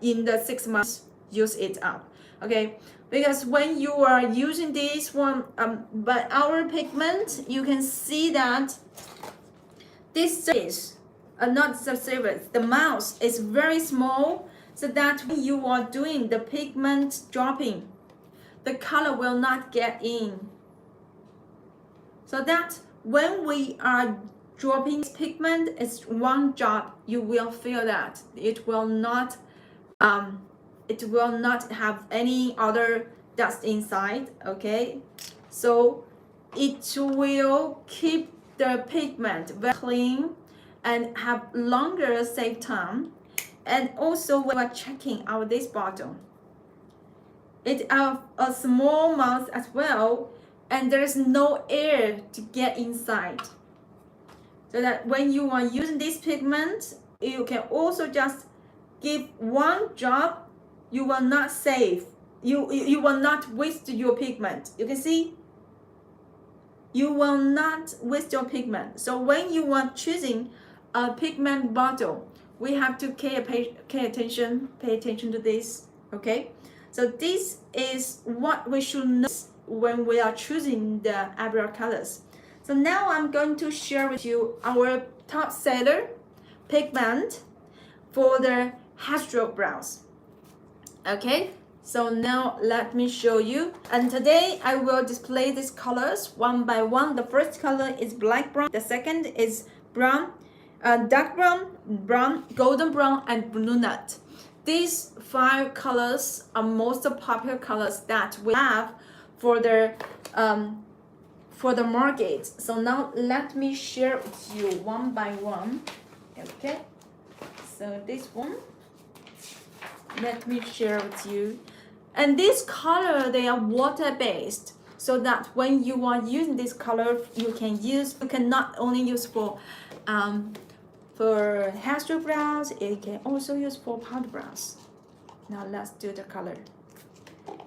in the 6 months use it up. Okay, because when you are using this one, but our pigment, you can see that this surface, not the surface, the mouth is very small, so that when you are doing the pigment dropping, the color will not get in. So that when we are dropping pigment, it's one drop, you will feel that it will not have any other dust inside. Okay, so it will keep the pigment very clean and have longer save time. And also when we're checking out this bottle, it has a small mouth as well, and there's no air to get inside, so that when you are using this pigment, you can also just give one drop. You will not save, you will not waste your pigment. You can see, you will not waste your pigment. So when you are choosing a pigment bottle, we have to pay attention to this. Okay, so this is what we should know when we are choosing the eyebrow colors. So now I'm going to share with you our top seller pigment for the headstroke brows. Okay, so now let me show you. And today I will display these colors one by one. The first color is black brown. The second is brown, dark brown, brown, golden brown, and blue nut. These 5 colors are most popular colors that we have for the market. So now let me share with you one by one. Okay, so this one, let me share with you. And this color, they are water based, so that when you are using this color, you can not only use for headstroke brows, it can also use for powder brows. Now let's do the color.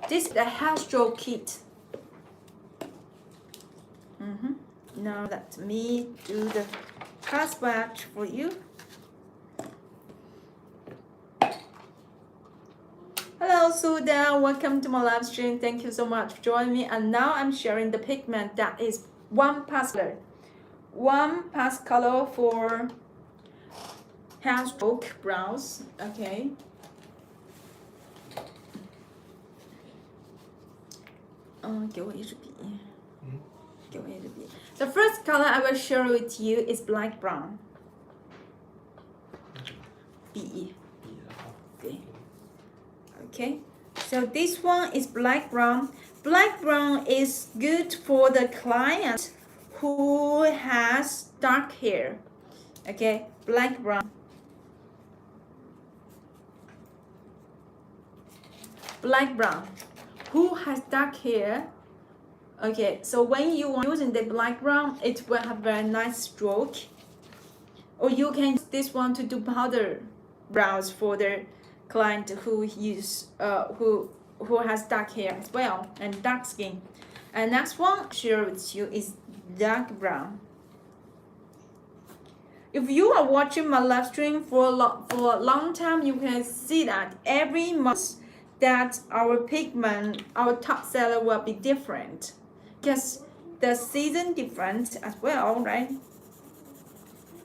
This is the headstroke kit. Now let me do the color swatch for you. Hello Suda, welcome to my live stream. Thank you so much for joining me. And now I'm sharing the pigment that is one pass color for headstroke brows. Okay, the first color I will share with you is black brown. B. Okay, so this one is black brown. Black brown is good for the client who has dark hair. Okay, black brown. Black brown, who has dark hair. Okay, so when you are using the black brown, it will have very nice stroke. Or you can use this one to do powder brows for the client who has dark hair as well and dark skin. And next one I'll share with you is dark brown. If you are watching my live stream for a long time, you can see that every month that our pigment, our top seller will be different, because the season different as well, right?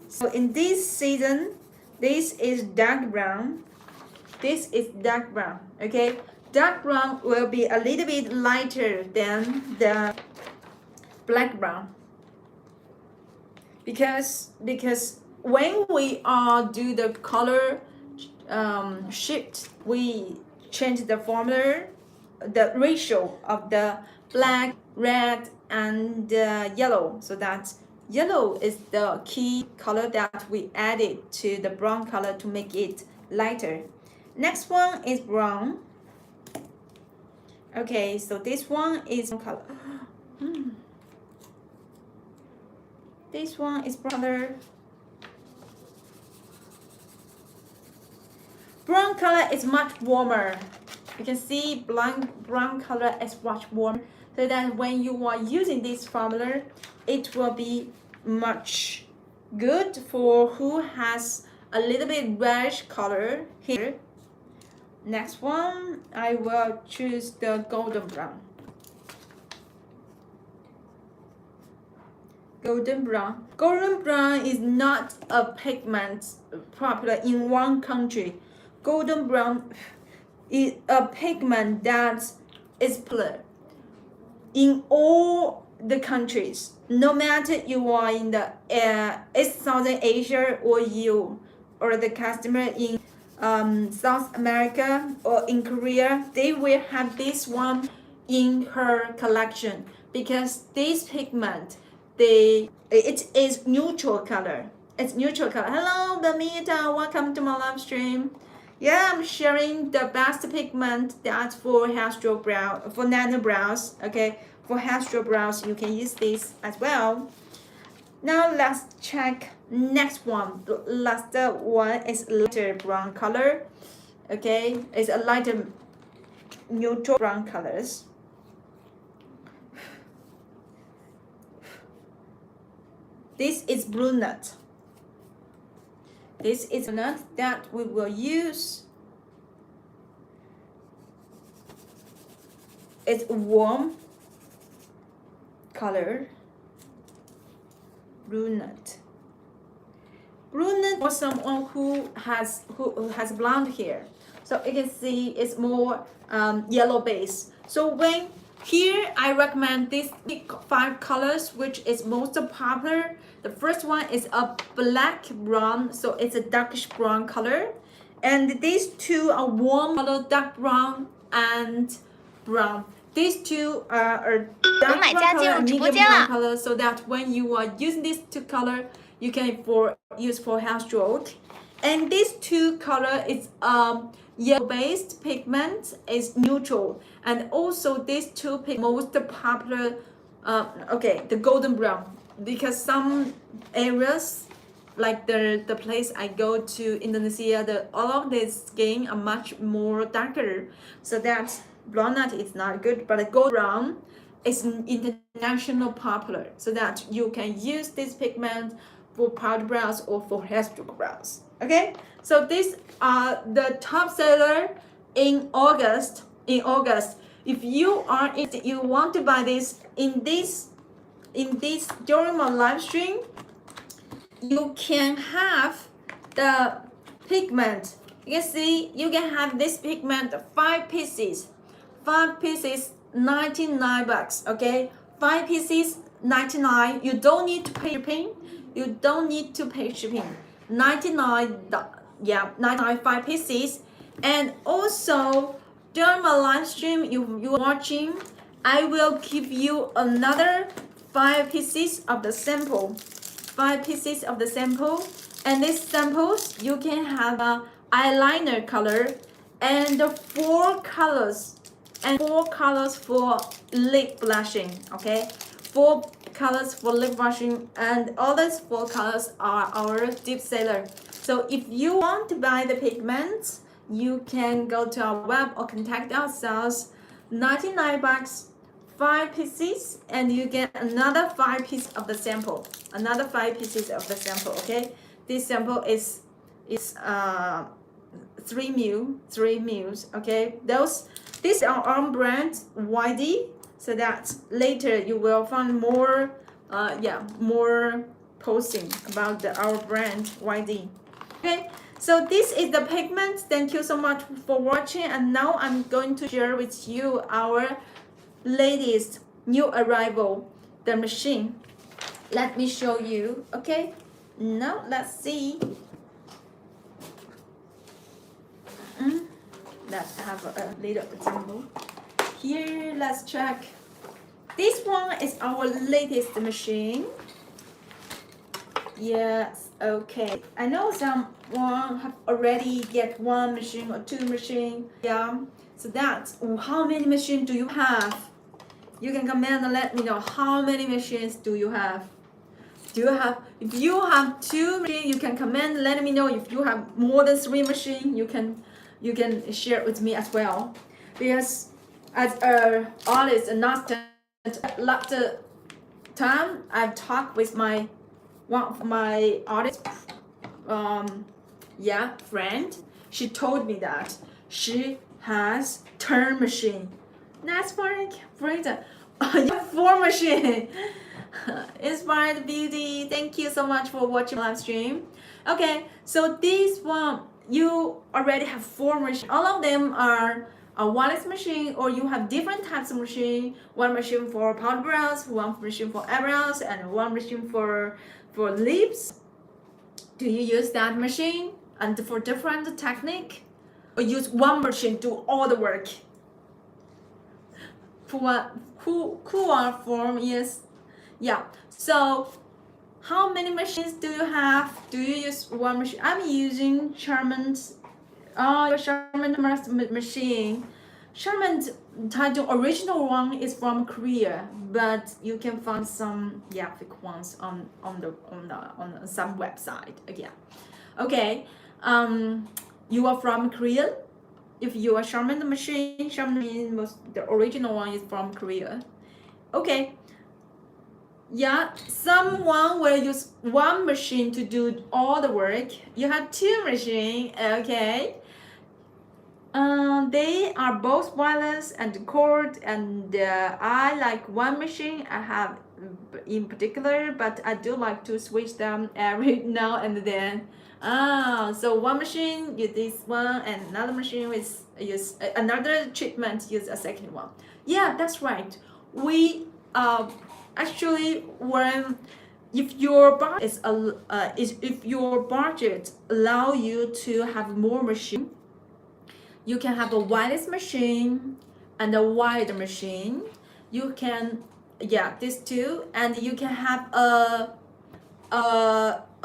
So in this season, this is dark brown. This is dark brown. Okay, dark brown will be a little bit lighter than the black brown, because when we do the color shift, we change the formula, the ratio of the black, red, and yellow, so that yellow is the key color that we added to the brown color to make it lighter. Next one is brown. Okay, so this one is color. This one is brown color. Brown color is much warmer. You can see brown color is much warmer, so that when you are using this formula, it will be much good for who has a little bit reddish color here. Next one, I will choose the golden brown. Golden brown. Golden brown is not a pigment popular in one country. Golden brown is a pigment that is popular in all the countries. No matter you are in the East Southern Asia or you or the customer in South America or in Korea, they will have this one in her collection because this pigment, it is neutral color. It's neutral color. Hello, Bamita. Welcome to my live stream. Yeah, I'm sharing the best pigment that's for hairstyle brow, for nano brows. Okay, for hairstyle brows, you can use this as well. Now let's check next one. The last one is lighter brown color. Okay, it's a lighter neutral brown colors. This is blue nut. This is a nut that we will use. It's warm color. Blue nut. Blue nut for someone who has blonde hair. So you can see it's more yellow base. So when here I recommend these 5 colors which is most popular. The first one is a black brown, so it's a darkish brown color. And these two are warm color, dark brown and brown. These two are dark brown color and medium brown color, so that when you are using these 2 color, you can use for hair stroke. And these 2 color is yellow based pigment is neutral, and also these 2 most popular. Okay, the golden brown, because some areas like the place I go to Indonesia, all of the skin are much more darker, so that blonde nut is not good, but the gold brown is international popular, so that you can use this pigment for powder brows or for hairstroke brows. Okay, so these are the top seller in August. If you are you want to buy this in this during my live stream, you can have the pigment. You can see you can have this pigment 5 pieces. 5 pieces, 99 bucks. Okay, 5 pieces, 99. You don't need to pay shipping. You don't need to pay shipping. 99. Yeah, 99 5 pieces. And also during my live stream, you're watching, I will give you another 5 pieces of the sample. 5 pieces of the sample, and these samples you can have a eyeliner color and 4 colors for lip blushing. Okay, 4 colors for lip blushing, and all these 4 colors are our deep seller. So if you want to buy the pigments, you can go to our web or contact ourselves. 99 bucks, 5 pieces, and you get another 5 pieces of the sample. Another 5 pieces of the sample. Okay, this sample is 3 mils. Okay, these are our brand YD, so that later you will find more more posting about our brand YD. Okay, so this is the pigment. Thank you so much for watching, and now I'm going to share with you our latest new arrival, the machine. Let me show you. Okay, now let's see. Let's have a little example here. Let's check. This one is our latest machine. Yes, okay. I know someone have already get 1 machine or 2 machine. Yeah, so that's how many machines do you have? You can comment and let me know how many machines do you have. If you have 2 machines, you can comment, let me know. If you have more than 3 machines, you can share it with me as well. Because as artist and last time I've talked with one of my artist friend. She told me that she has turn machine. That's very great. Four machine. Inspired Beauty, thank you so much for watching live stream. Okay, so this one you already have four machines. All of them are a wireless machine, or you have different types of machine. One machine for powder brows, one machine for eyebrows, and one machine for lips. Do you use that machine and for different technique, or use one machine to do all the work? For what? Cool form, yes. Yeah. So how many machines do you have? Do you use one machine? I'm using Charming's machine. Charming Tattoo original one is from Korea, but you can find some fake ones on some website again. Okay. You are from Korea. If you are Charming the machine, the original one is from Korea. Okay. Yeah, someone will use one machine to do all the work. You have two machines, okay. They are both wireless and cord, and I like one machine I have in particular, but I do like to switch them every now and then. So one machine use this one, and another machine use another treatment use a second one. Yeah, that's right. We actually, when if your budget if your budget allow you to have more machine, you can have a wireless machine and a wired machine. You can these two, and you can have a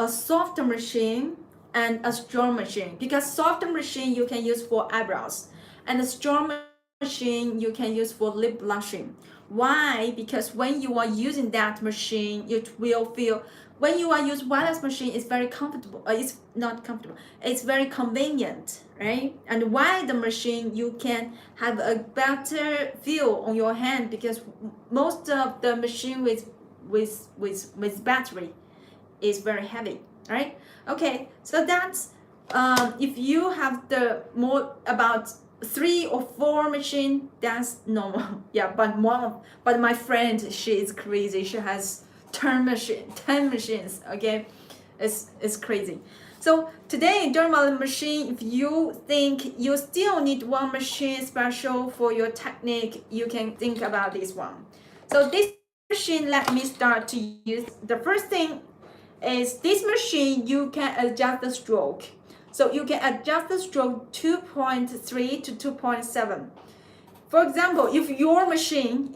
soft machine and a strong machine, because soft machine you can use for eyebrows, and a strong machine you can use for lip blushing. Why? Because when you are using that machine, it will feel, when you are using wireless machine, it's very comfortable. It's not comfortable. It's very convenient, right? And wired machine, you can have a better feel on your hand, because most of the machine with battery is very heavy, right? Okay, so that's if you have the more about 3 or 4 machine, that's normal. Yeah, but my friend, she is crazy. She has 10 machines. Okay, it's crazy. So today, dermal machine, if you think you still need one machine special for your technique, you can think about this one. So this machine, let me start to use. The first thing is this machine, you can adjust the stroke. So you can adjust the stroke 2.3 to 2.7. For example, if your machine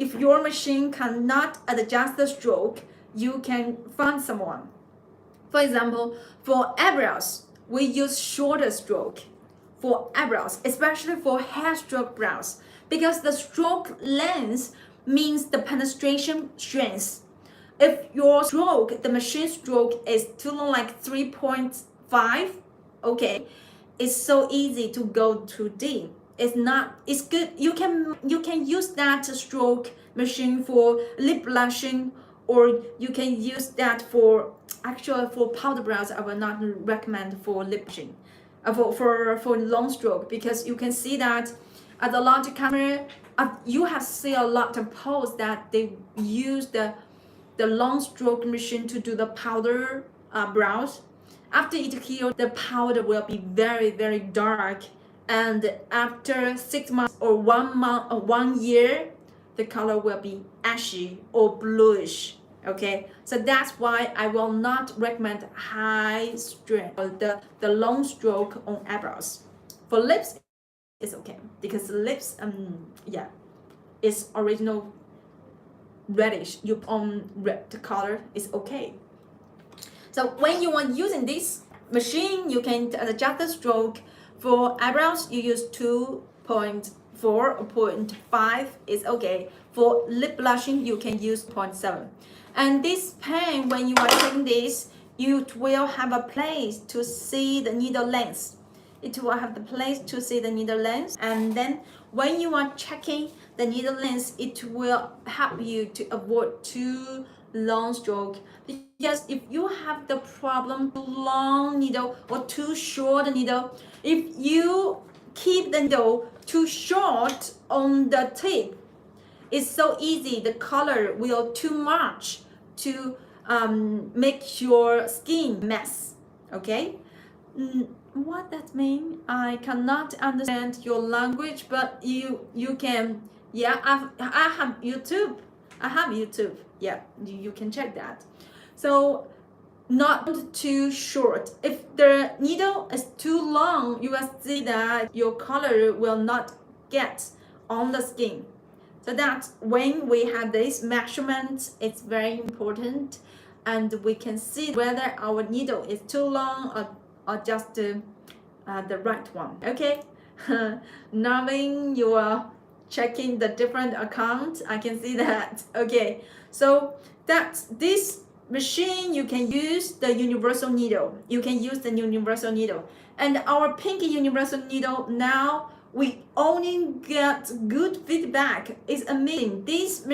cannot adjust the stroke, you can find someone. For example, for eyebrows, we use shorter stroke for eyebrows, especially for hair stroke brows, because the stroke length means the penetration strength. If your stroke, the machine stroke, is too long, like 3.5, okay, it's so easy to go too deep. It's good. You can use that stroke machine for lip blushing, or you can use that for powder brows. I will not recommend for lip blushing, for long stroke, because you can see that at the large camera, you have seen a lot of posts that they use the long stroke machine to do the powder brows. After it heals, the powder will be very, very dark, and after 6 months or 1 month or 1 year, the color will be ashy or bluish. Okay, so that's why I will not recommend high strength or the long stroke on eyebrows. For lips, it's okay, because lips it's original reddish. You on red color is okay. So when you are using this machine, you can adjust the stroke. For eyebrows, you use 2.4 or 0.5 is okay. For lip blushing, you can use 0.7. And this pen, when you are taking this, you will have a place to see the needle length. It will have the place to see the needle length, and then when you are checking the needle length, it will help you to avoid too long stroke. Because if you have the problem too long needle or too short needle, if you keep the needle too short on the tip, it's so easy. The color will too much to make your skin mess. Okay, what that mean? I cannot understand your language, but you can. Yeah, I have YouTube. I have YouTube. Yeah, you can check that. So not too short. If the needle is too long, you will see that your color will not get on the skin. So that when we have this measurement, it's very important, and we can see whether our needle is too long or just the right one. Okay. Now when you are checking the different accounts, I can see that. Okay, so that's this machine. You can use the universal needle. You can use the universal needle, and our pink universal needle now we only get good feedback. It's amazing. This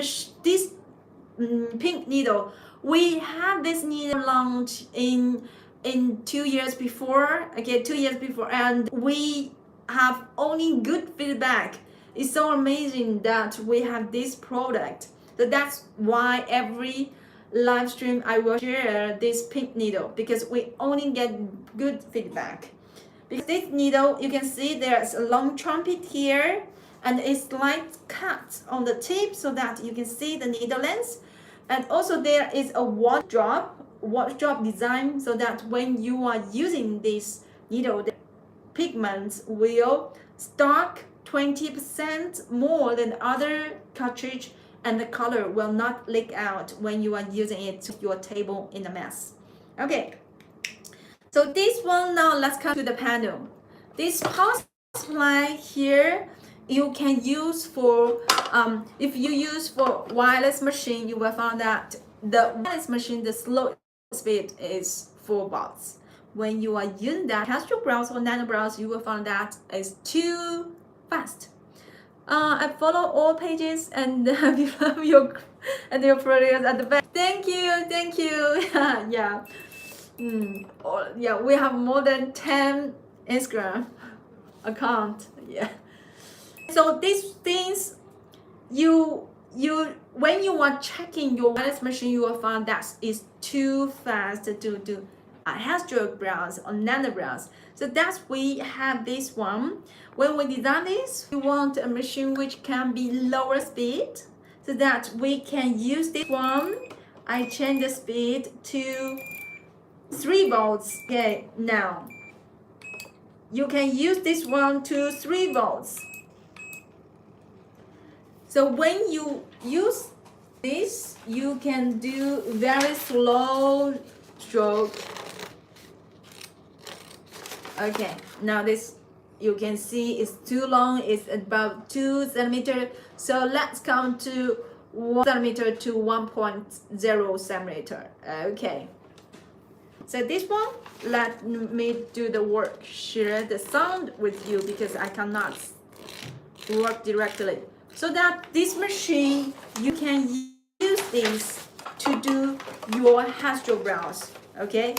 pink needle, we had this needle launched in 2 years before. Okay, 2 years before, and we have only good feedback. It's so amazing that we have this product. So that's why every live stream I will share this pink needle, because we only get good feedback. Because this needle, you can see there's a long trumpet here, and a slight cut on the tip so that you can see the needle length. And also there is a water drop design, so that when you are using this needle, the pigments will stock 20% more than other cartridge, and the color will not leak out when you are using it to your table in a mess. Okay, so this one, now let's come to the panel. This power supply here you can use for if you use for wireless machine, you will find that the wireless machine, the slow speed is 4 volts. When you are using that Castro brows or nano brows, you will find that is too fast. I follow all pages, and we love your products at the back. Thank you. Yeah. Yeah, we have more than 10 Instagram account. Yeah. So these things, you when you are checking your wireless machine, you will find that is too fast to do hair stroke brows or nano brows. So that's we have this one. When we design this, we want a machine which can be lower speed, so that we can use this one. I change the speed to 3 volts. Okay, now you can use this one to 3 volts. So when you use this, you can do very slow stroke. Okay, now this you can see it's too long. It's about 2 centimeters. So let's come to 1 centimeter to 1.0 centimeter. Okay. So this one, let me do the work, share the sound with you, because I cannot work directly. So that this machine, you can use this to do your hair stroke brows. Okay.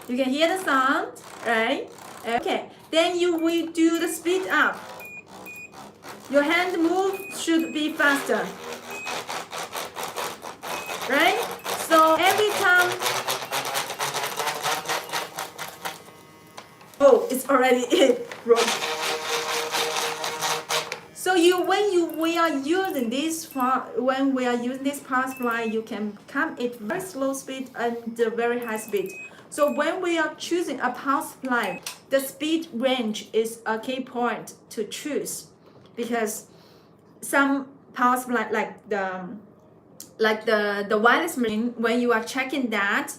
You can hear the sound, right? Okay, then you will do the speed up. Your hand move should be faster, right? So every time, oh, it's already broke. So we are using this power supply, you can come at very slow speed and very high speed. So when we are choosing a power supply, the speed range is a key point to choose, because some power supply like the wireless machine, when you are checking that,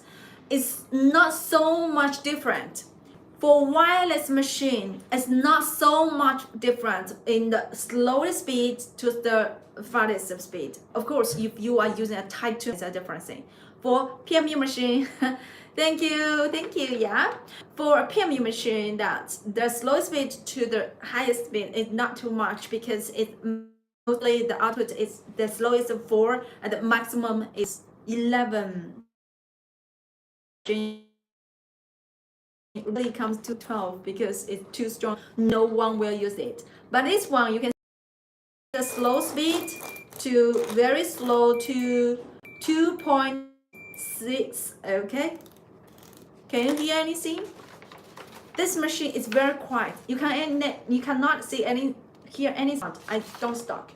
it's not so much different. For wireless machine, it's not so much different in the slower speed to the fastest speed. Of course, if you are using a Type 2, it's a different thing. For PMU machine, thank you, yeah. For a PMU machine, that the slow speed to the highest speed is not too much, because it mostly the output is the slowest 4 and the maximum is 11. it really comes to 12 because it's too strong. No one will use it. But this one, you can see the slow speed to very slow to 2.6. Okay. Can you hear anything? This machine is very quiet. You cannot see hear any sound. I don't talk.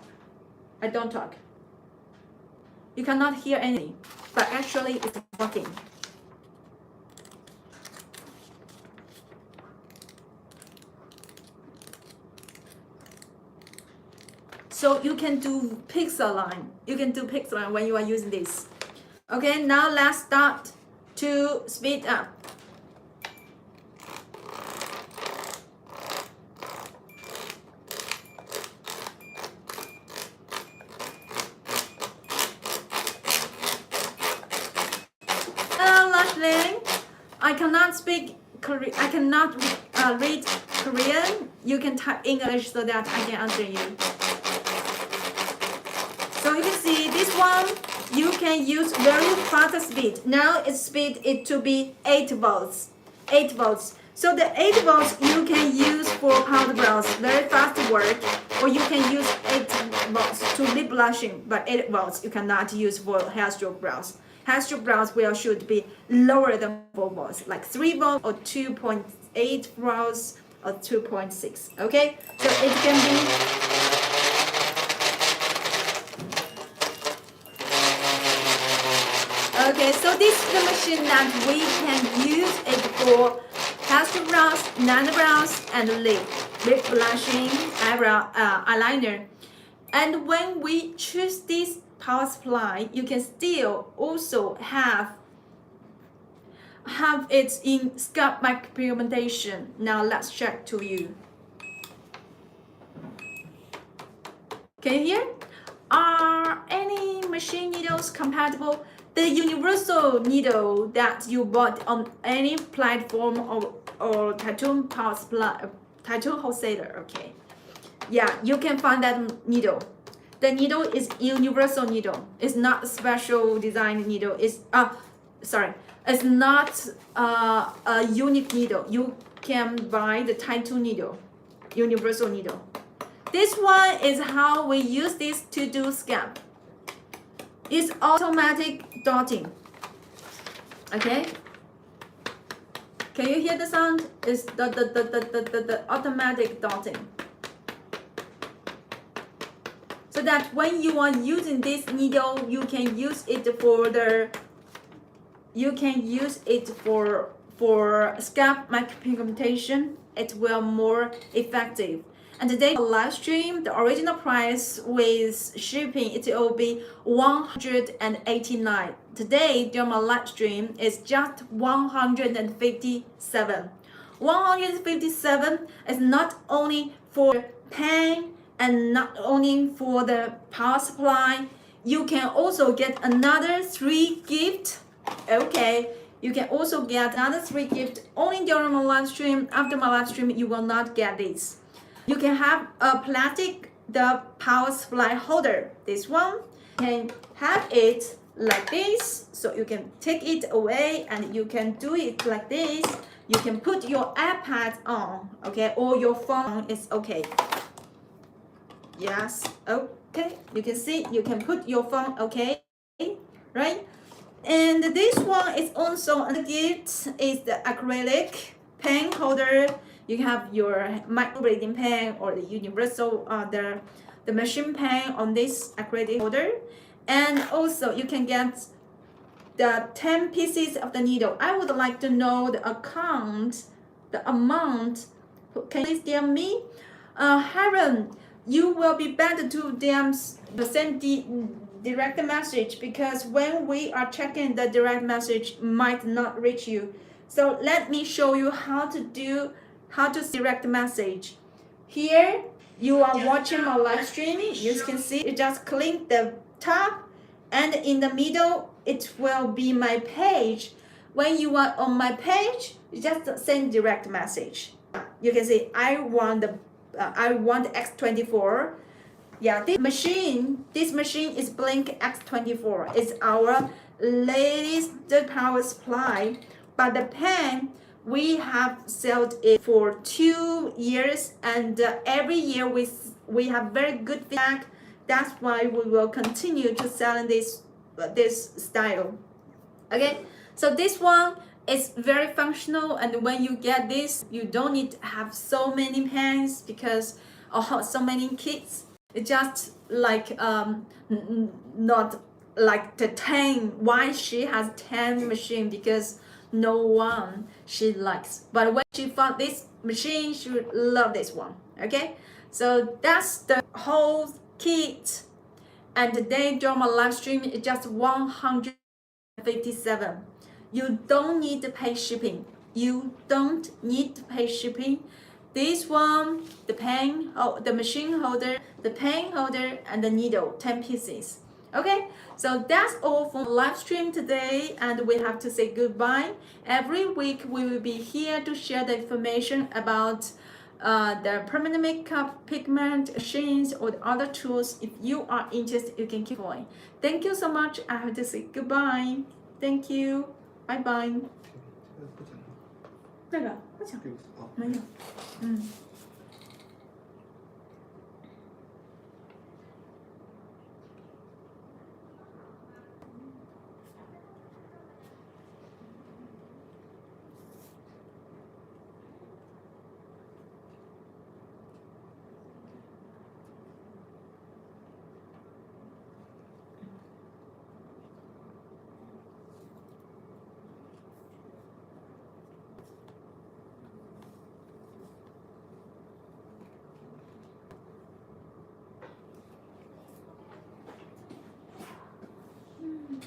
You cannot hear anything, but actually it's working. So you can do pixel line. You can do pixel line when you are using this. Okay, now let's start to speed up. I cannot speak Korean. I cannot read Korean. You can type English so that I can answer you. So you can see this one. You can use very fast speed. Now its speed it to be 8 volts. 8 volts. So the 8 volts you can use for powder brows, very fast work, or you can use 8 volts to lip blushing, but 8 volts you cannot use for hair stroke brows. Hair stroke brows should be lower than 4 volts, like 3 volts or 2.8 volts or 2.6. Okay, so it can be. Okay, so this is the machine that we can use it for hair stroke brows, nano brows, and lip blushing, eyeliner. And when we choose this power supply, you can still also have it in scalp micropigmentation. Now let's check to you. Can you hear? Are any machine needles compatible? The universal needle that you bought on any platform or tattoo power supply, tattoo wholesaler, okay. Yeah, you can find that needle. The needle is universal needle. It's not a special design needle. It's not a unique needle. You can buy the tattoo needle, universal needle. This one is how we use this to do scalp. It's automatic dotting. Okay. Can you hear the sound? It's the automatic dotting. So that when you are using this needle, you can use it for scalp micropigmentation. It will more effective. And today live stream, the original price with shipping it will be 189. Today during my live stream is just 157. 157 is not only for pen and not only for the power supply. You can also get another 3 gifts. Okay, you can also get another 3 gifts only during my live stream. After my live stream, you will not get this. You can have a plastic, the power supply holder. This one can have it like this, so you can take it away and you can do it like this. You can put your iPad on, okay, or your phone is okay. Yes, okay. You can see you can put your phone, okay, right? And this one is also a gift. Is the acrylic pen holder. You can have your microblading pen or the universal the machine pen on this acrylic holder. And also you can get the 10 pieces of the needle. I would like to know the amount. Can you please tell me? Haran, you will be better to them send the direct message, because when we are checking the direct message might not reach you. So let me show you how to direct message. Here you are watching my live stream. You can see you just click the top, and in the middle it will be my page. When you are on my page, you just send direct message. You can see I want X24. Yeah, this machine is Blink X24. It's our latest power supply. But the pen we have sold it for 2 years, and every year we have very good feedback. That's why we will continue to selling this style. Okay, so this one is very functional, and when you get this, you don't need to have so many pens because so many kits. It's just like not like the 10. Why she has 10 machine? Because no one she likes, but when she found this machine, she would love this one. Okay, so that's the whole kit, and today during my live stream is just 157. You don't need to pay shipping. You don't need to pay shipping. This one, the pen, the machine holder, the pen holder, and the needle, 10 pieces. Okay, so that's all for live stream today, and we have to say goodbye. Every week we will be here to share the information about the permanent makeup, pigment, machines, or the other tools. If you are interested, you can keep going. Thank you so much. I have to say goodbye. Thank you. Bye bye. 不讲了，那个不讲，对不起啊。没有，嗯。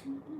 Mm-hmm.